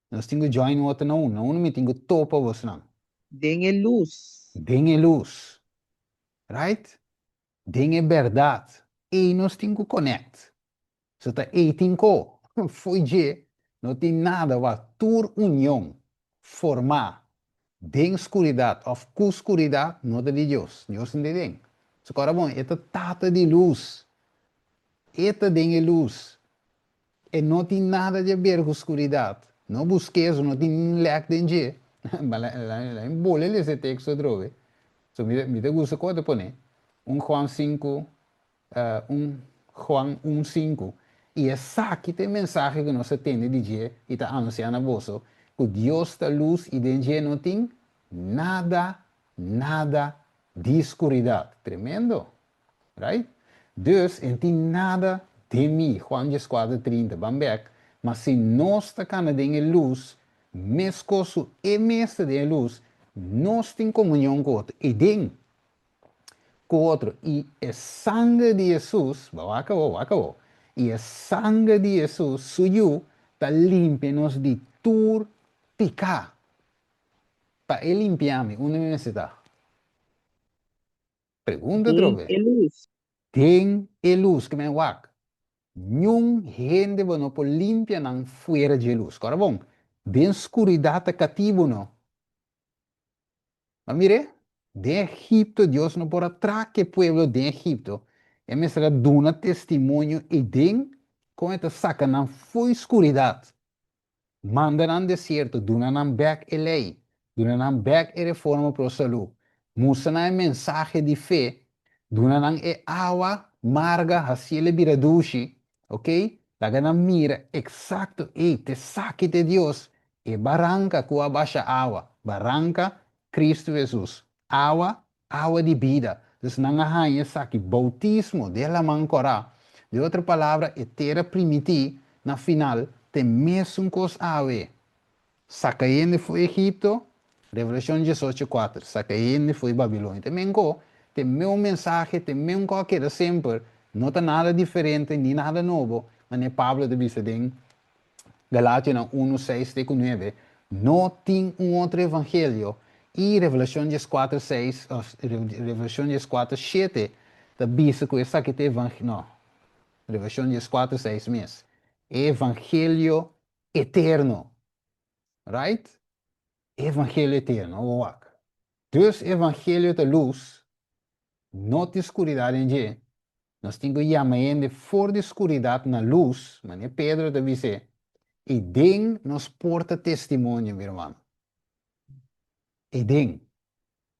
nós temos que join outro não. Não me tenho que topa você não. Den luz. Dengue luz, right? Dengue verdade. E nós temos que connect. Você tá aí tinko, foi de, não tem nada a tur união, formar, den escuridade, of cu escuridade, não é de Deus, Deus não tem. So, agora bom, esta tata de luz, esta dengue luz, e não tem nada a ver com escuridade. Não busques, não tem leque de dia. Mas lá em bolha esse texto trove. So, me gusta quando põe. Juan 5, Juan 1:5. E essa aqui tem mensagem que nós temos de dia e está anunciando a você que Deus da luz e de dia não tem nada, nada de escuridade. Tremendo, right? Dus, não tem nada de mim, Juan 4:30, bambek. Mas se nós estamos em luz, mesmo e mesmo de luz, nós temos comunhão com outro. E den com outro. E o sangue de Jesus, acabou. E o sangue de Jesus, suyo, está limpa-nos de todo pecado. Para ele limpar-me, onde me está? Pergunta outra Den vez. luz. Tem luz que me wak. Nenhum gente vai não limpar não fora de luz. Agora bom, de escuridade cativo não. Mas mire, de Egipto, Deus não pode atrair que pueblo de Egipto. E me será dando testemunho e den com esta saca não foi escuridade. Mandaram deserto, dunaram back a lei, dunaram back a reforma para a saúde. Musaram mensagem de fé, dunaram água marga, haciele biradushi, ok? Laganam mira, exacto, te saque de Deus, e barranca com a baixa água, barranca, Cristo Jesus, água de vida. Dus não há saque, bautismo, de la mancorá. De outra palavra, etera primiti, na final, tem mesmo coisa a ver. Sacaíne foi Egipto, Revelação 18:4. Sacaíne foi Babilônia. Também tem meu mensagem, tem meu qualquer sempre. Não está nada diferente, nem nada novo. Mas Pablo de Bisadem, Galátia 1:6-9. Não tem outro evangelho. E Revelação 4:6, Revelação 4:7, da bisa que essa aqui tem evangelho. Não. Revelação 4:6 mesmo. Evangelho eterno. Right? Evangelho eterno. Wak. Dus evangelho da luz, não de escuridade em dia. Nós temos que chamar de fora de escuridade na luz, mas Pedro deve dizer, e den nos porta testemunho, meu irmão. E den.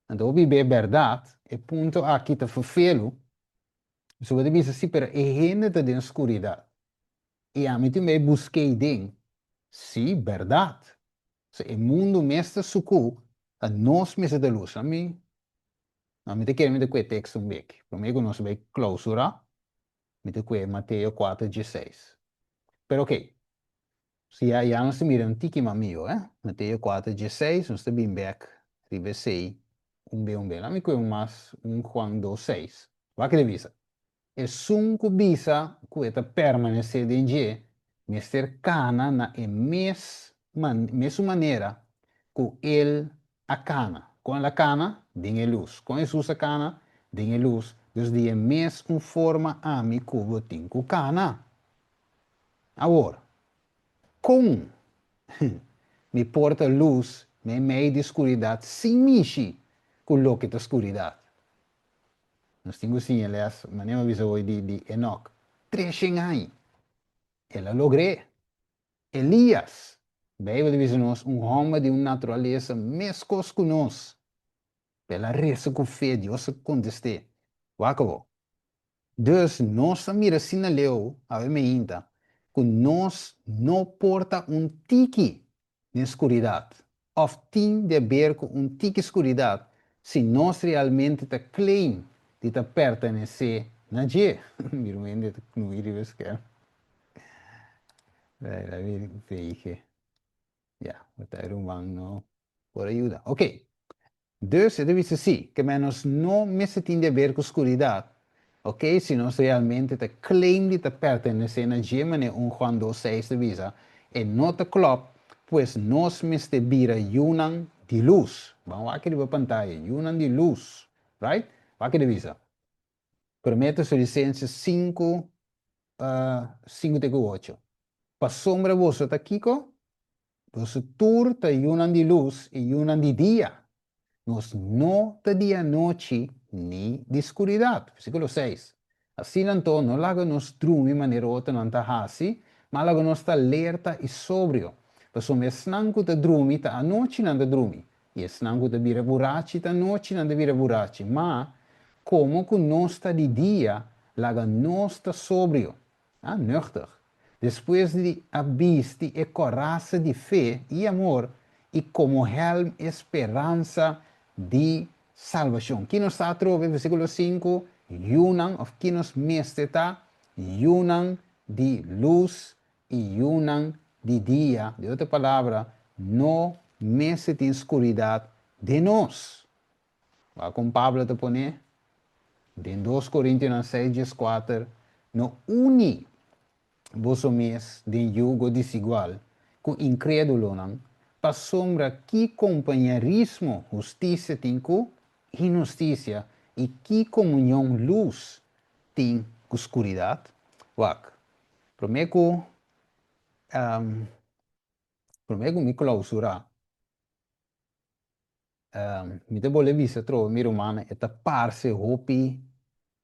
Então, viver verdade, é ponto aqui te vervelo. Zo deve dizer, sim, pero é gente da escuridade. E a mim também busquei den. Sim, verdade. So, o mundo mestre sucu, a nós mestre da luz. A mim te quero me te quer texto um beco. Comigo nós vai clausura, me te quer Mateus 4:16. Pero ok, se já não se mira um tique mamio, Mateus 4:16, nós te bem back, ribe 6, um bem. A mim quer mais Juan 2:6. Vai que visa. E sunco bisa que permanecer em dia, me cercana na mesma maneira que ele a cana. Com a cana, tem luz. Com Jesus a cana, tem luz. Desde a mesma forma a mim que eu tenho cana. Agora, com me porta luz, me meio de escuridade, sem mexer com o que é escuridade. Nós temos sim, aliás, maneira visa hoje de Enoch. 300 anos. Ela logrou. Elias, a Bíblia diz-nos, homem de uma natureza mesmo que nós. Pela reza com fé, Deus contestou. Acabou. Dus nós também assinaleu, a ainda, que nós não porta tique na escuridade. Ou tem de ver com tique escuridade, se nós realmente te claim de te pertencer na G. Miro ainda no vídeo que la veige. Ja, wat er no. por ayuda. Ok. Dus, het is assim, que menos não me se tem a ver com escuridade. Ok? Se nós realmente te claim de te pertencer na Gemini 1 Juan 2:6 de visa, e não te klopt, pues nós me te vira yunan de luz. Vamos aqui na pantalla, yunan de luz. Right? Aqui de visa. Prometo su licença 5, 5:8. Para sombra você tá Kiko, você tur tá yunan de luz e yunan de dia. Nos no de dia noite ni de escuridade. Versículo 6. Assim então, não laga nos dormir maneira outra não tá assim, mas laga nos tá alerta e sóbrio. Porque me snanco te dormir, tá a noite não te dormir. E snanco te vira burachi, tá a noite não te vira burachi. Mas, como que nós tá de dia, laga nós tá sóbrio. Ah, nuchter. Depois de abiste e coraça de fé e amor, e como helm esperança de salvação. Aqui nos está trove, versículo 5, yunan, of que nos mesteta, yunan de luz e yunan de dia. De outra palavra, no meste de escuridade de nós. Vai com Pablo te pone, de 2 Coríntios 6:4, no uni vos mes de yugo desigual, com incrédulo não, para sombra que companheirismo justiça tem com injustiça e que comunhão luz tem com escuridade. Wak, prometo me clausurar. Me te vole visa trova mi romana eta parse hopi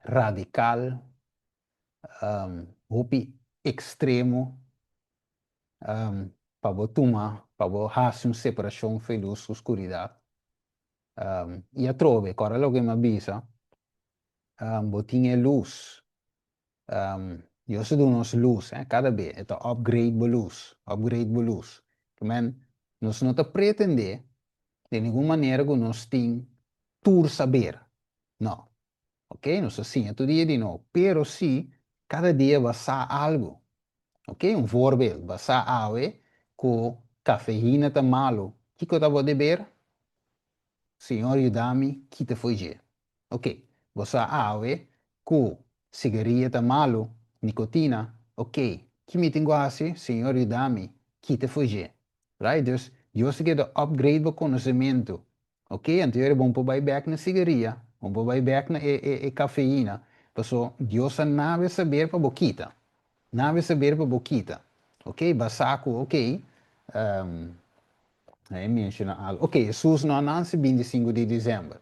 radical, hopi extremo, para hacer uma separação entre luz e escuridade. E a trove, agora logo me avisa, botinha luz. Eu se dou nos luz, cada vez, é upgrade a luz. Men, nós não pretender, de nenhuma maneira, que nós tem tudo saber. Não. Ok? Nós assim, todo dia de novo. Pero sim, cada dia vai ser algo. Ok? Voorbeeld, vai ser algo com cafeína tá malo. O que eu vou beber? Senhor, ajuda-me, que te fugir. Ok. Você ave com cigarrilha malo, nicotina. Ok. Que me tenho assim? Senhor, ajuda-me, que te fugir. Right? Dus, eu sei que upgrade o conhecimento. Ok? Então, é bom para back na cigarrilha. Bom para back na cafeína. Então, Deus não saber para boquita. Não saber para boquita. Ok? Basaco, ok. Menciona algo. Ok, Jesus não nasce 25 de dezembro.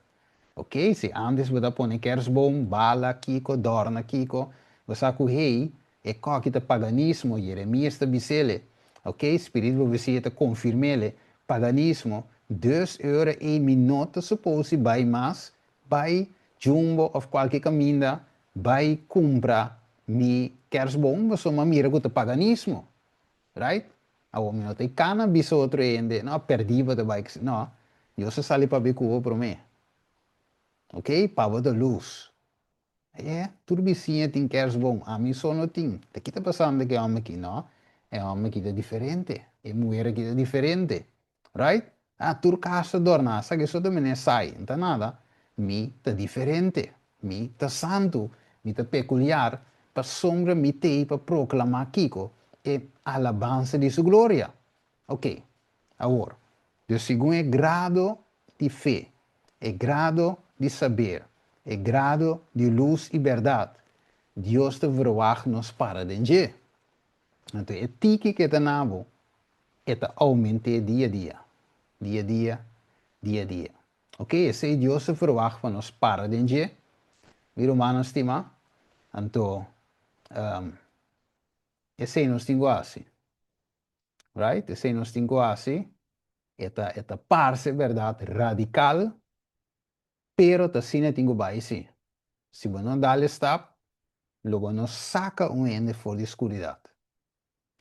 Ok, se antes você põe kerstboom, bala, kiko, dorna, kiko, você correi, é que tá paganismo, Jeremias está bisele. Ok, espírito você está confirmele, paganismo, 2 euro e minuto, supose, vai mais, vai jumbo ou qualquer caminho, vai comprar mi kerstboom, você uma mira com o paganismo, right? A homem não tem cannabis outro ainda, não perdiva de bike, não, eu só sali para ver com o para mim. Ok? Power da luz. Tudo vizinho tem kerstboom. A mim só não tem. O que está passando que é homem aqui, não? É homem que é diferente. É mulher que é diferente. Right? Tudo casa dorna. Sabe que só também sai. Não está nada. Mi está diferente. Mi está santo. Mi está peculiar. Para sombra mi te para proclamar Kiko. E alabança de sua glória. Ok. Agora. O segundo grado de fé. É grado de saber, é grado de luz e verdade. Deus te verwacht nos para dentro. Então, é tiki que te nabo, é te aumente dia a dia. Dia a dia, dia a dia. Ok? Esse Deus te verwacht van nos para dentro. Vir humano estima. Então, esse nos tingo assim. Right? Esse nos tingo assim. É te parse verdade radical. Pero te sine tingo vai sim. Se você não dá stop, logo não saca ende for de escuridade.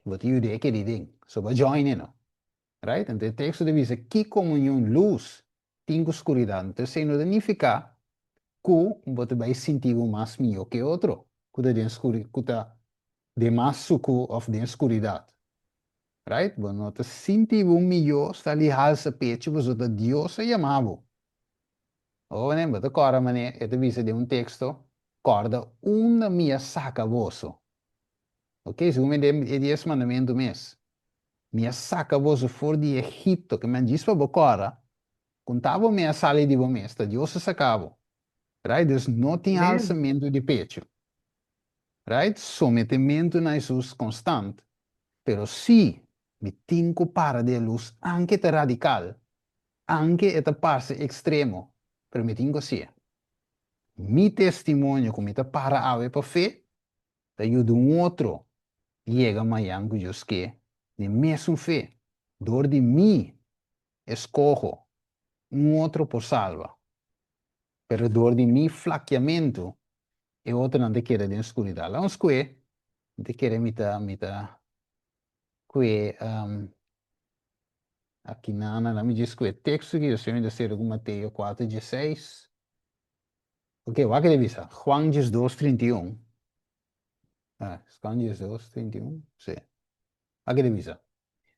Wat je de que ding, so vai join in, right? Então o texto diz que comunhão luz tem escuridade. Então se não significa que você vai sentir mais melhor que outro, que de mais suco of de escuridade. Right? Bueno, te sinti un milho, está ali halsa pecho, você te Deus se chamava. Ou, né, mas agora, mané, eu te visa de um texto, corda uma minha saca vosso. Ok? Se me de 10 mandamentos mês. Minha saca vosso for de Egipto, que me diz para bocora, contava minha sala de mês, tá Deus se sacava. Right? Dus não tem Amen. alçamento de pecho. Right? Sometimento na Jesus constante. Pero si mi tinco para de luz, anche te radical, anche te parte extremo, pero mi tinco sia. Mi testimonio come te para ave pa fe, te ayuda un otro, llega mañana que yo que, de mesmo fe, dor de mí, escojo, un otro por salva. Pero dor de mi flaqueamiento, e outro não te quer de escuridão. Lá uns que, te quer que, aqui na me diz que texto que eu sei de ser alguma Mateus 4:16. Ok, o que deve ser? Juan 2:31. Juan 2:31, sim. O que deve ser?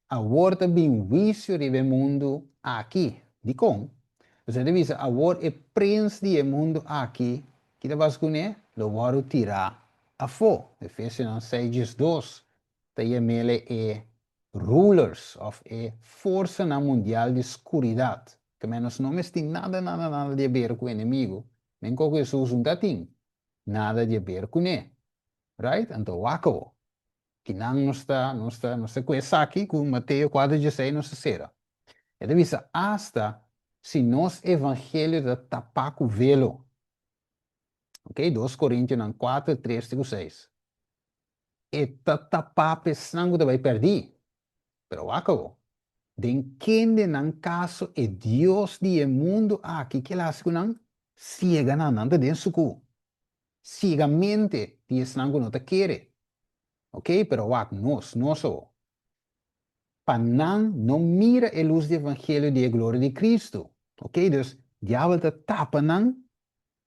Agora bem vício de mundo aqui, de com. Você deve ser, agora é príncipe do mundo aqui, que deve ser, lo vou tirar a fo. Efésios 6:2. Ele é rulers of a força na mundial de escuridade. Que menos não tem nada de ver com o inimigo. Nem com Jesus não tem nada de ver com ele. Right? Então, wako. Que não está com essa aqui, com Mateus 4:16 não se será. Ele diz, hasta se nós evangelho de tapar o velo. Ok? 2 Coríntios 4:3-6. E tapar pensando que vai perder. Pero wako. Den kende nan caso e Dios di e mundo aqui que las kunan ciega na nanda den suku. Ciegamente Dios nan no te quiere. Ok, pero wak no so. Panan no mira el luz de evangelio de gloria de Cristo. Ok, dus diablo te tapa nan.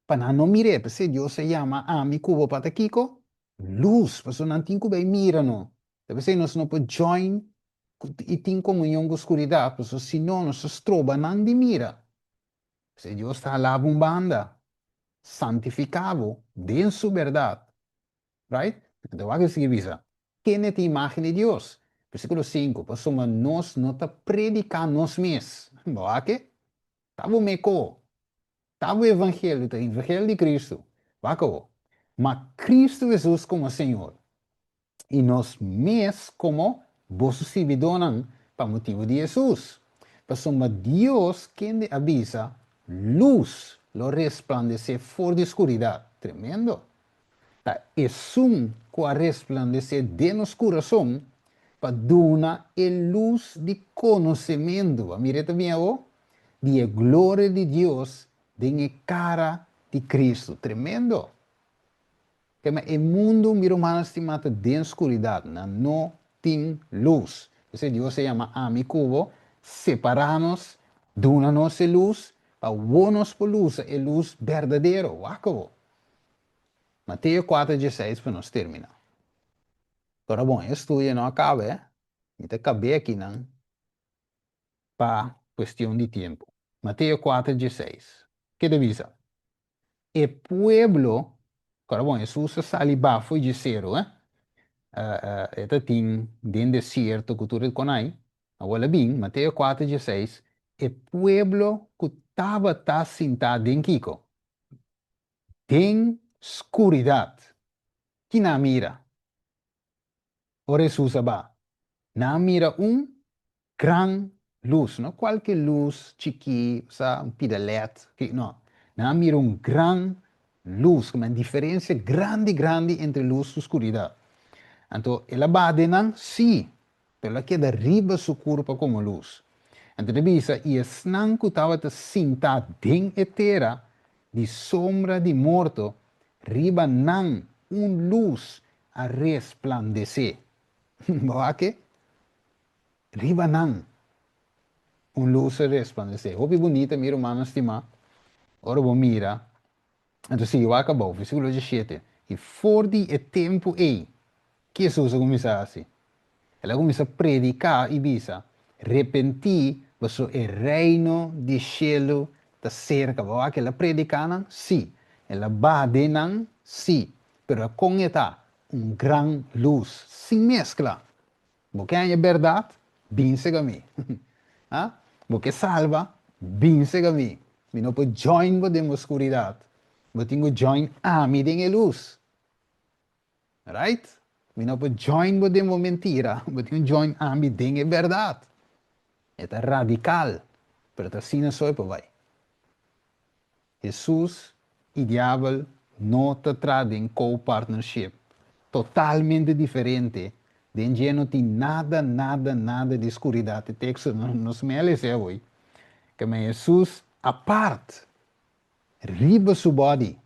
Panan no mire, pues Dios se llama a mi cubo patakiko. Luz, pues non tinko bay mira no. Deve ser nos no po join e tem comunhão com a escuridão, porque senão nós se trova não de mira. Se Deus está lá bombando, santificado, de sua verdade, right? Então, vai seguir visa. Quem é a imagem de Deus? Versículo 5, pues nós não está predicando nós mesmos. Não que? Estava meco, estava o evangelho de Cristo. Vai mas Cristo Jesus como Senhor. E nós mesmos como vossos servidores para motivo de Jesus. Mas somos Deus quem avisa luz, lo resplandecer fora da escuridão. Tremendo. Tá? É um que resplandecer de nosso coração para dar a luz de conhecimento. Mire também, de glória de Deus de cara de Cristo. Tremendo. Que o mundo, mi hermano estimado, de escuridad, no tem luz. Esse Deus se chama Amicubo, separarnos, dona-nos a luz, para nos por luz, a luz verdadeira, acabou. Mateus 4:16 para nós terminar. Agora, bom, esse estudo não acaba, e te acabei aqui, não, para questão de tempo. Mateus 4:16. Que divisa? E pueblo, agora, bom, Jesus sali bafo de zero, esta tem dentro deserto cultura de Conai, agora bem, Mateus 4:16, e pueblo que estava sentado em Kiko, tem escuridade, que na mira, o Jesus aba, na mira gran luz, não qualquer luz chiqui, um pidalet, não, na mira gran luz, uma diferença grande entre luz e escuridade. Então, ela bate não, sim, ela queda riba su corpo como luz. Então, revisa, e esnan que estava sentado dentro terra, de sombra de morto, riba não, luz a resplandecer. Boa que? Riba não, luz a resplandecer. Hope bonita, meu irmão estimado. Ora, vou mira. Então, sim, eu acabou, versículo 17. E for de tempo ei, que Jesus começar assim. Ela começa a predicar e bisa. Repentir, você o reino de cielo está cerca. Vai que ela predicana, sim. Ela badenan, sim. Pero com ela, gran luz, sem mescla. Porque é a verdade, vince a mim. Ah? Porque salva, vince a mim. Me não pode join com a escuridade. Eu tenho join a mim em luz. Right? Me não pode join com a mentira. Eu tenho join a mim em verdade. É radical. Pero assim não sou para vai. Jesus e diabo não te trazem co-partnership. Totalmente diferente. Dengue não tem nada de escuridade. O texto não se me lê hoje. Que Jesus, a parte, riba sua body,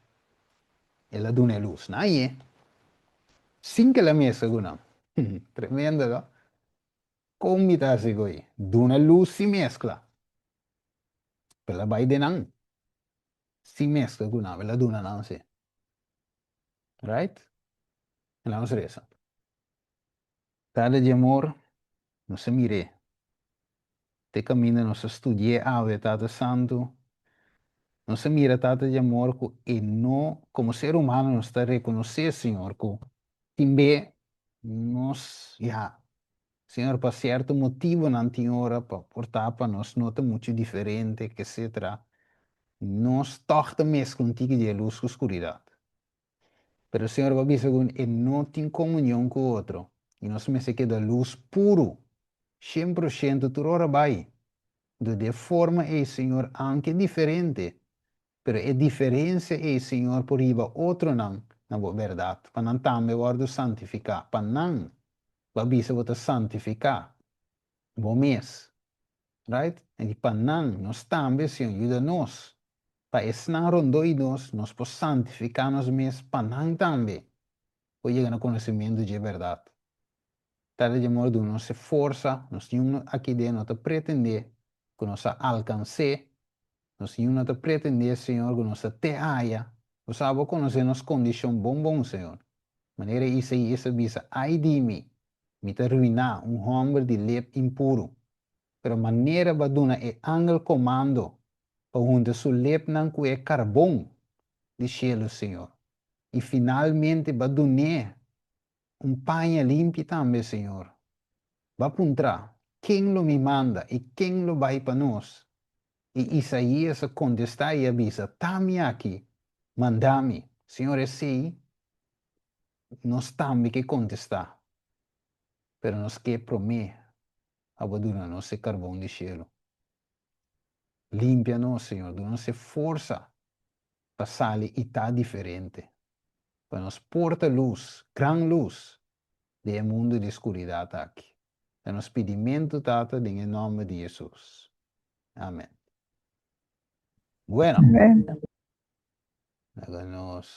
ela dá uma luz. Não é? Sem que ela meça, não. Tremendo, não? Como está assim, hoje? Dá uma luz se mescla. Ela vai de não. Se mescla, não. Ela dá uma não, sim. Right? Ela não se reza. Cada de amor, não se mire. Te caminho, não se estudie, ave, Tata Santo. Não se mira, Tata de amor, e não, como ser humano, não está a reconhecer, Senhor, que também nós, já, Senhor, para certo motivo, não tem hora para portar para nós, nota muito diferente, etc. Nós torta mesmo contigo de luz com escuridade. Pero, Senhor, vai dizer que não tem comunhão com o outro. E nós me se queda luz puro, 100% tu hora vai. De forma é, Senhor, anche diferente. Pero a diferença é, Senhor, por iba outro não, na verdade. Para não também guardo santificar. Para não, vai bisa você santificar. Bom mês. Right? E para não, nós também, Senhor, ajuda-nos. Para estar rondoi nós podemos santificar nos mês, para não também. Para chegar no conhecimento de verdade. Tal de modo que nossa força, nós temos aqui dentro, não pretender que nós alcance, nós não pretender, Senhor, que nós te haja. Você sabe conhecer as condições bom, Senhor. Maneira isso aí, essa bisa, ai de mim, me te arruinar homem de lep impuro. Pero maneira baduna é angel comando, para onde su lep não é carvão de cielo, Senhor. E finalmente badune paña limpo também, Senhor. Va puntra, quem lo me manda e quem lo vai para nós. E Isaías contesta e avisa, tami aqui, mandami. Senhor, é sim, nós também que contestar. Pero nós que promet, abaduna nosso carvão de cielo. Limpia-nos, Senhor, dá-nos força para sair e estar diferente. Para nos porta luz, gran luz, do mundo de escuridade aqui. É nosso pedimento, Tata, em nome de Jesus. Amém. Bueno, Amen. háganos.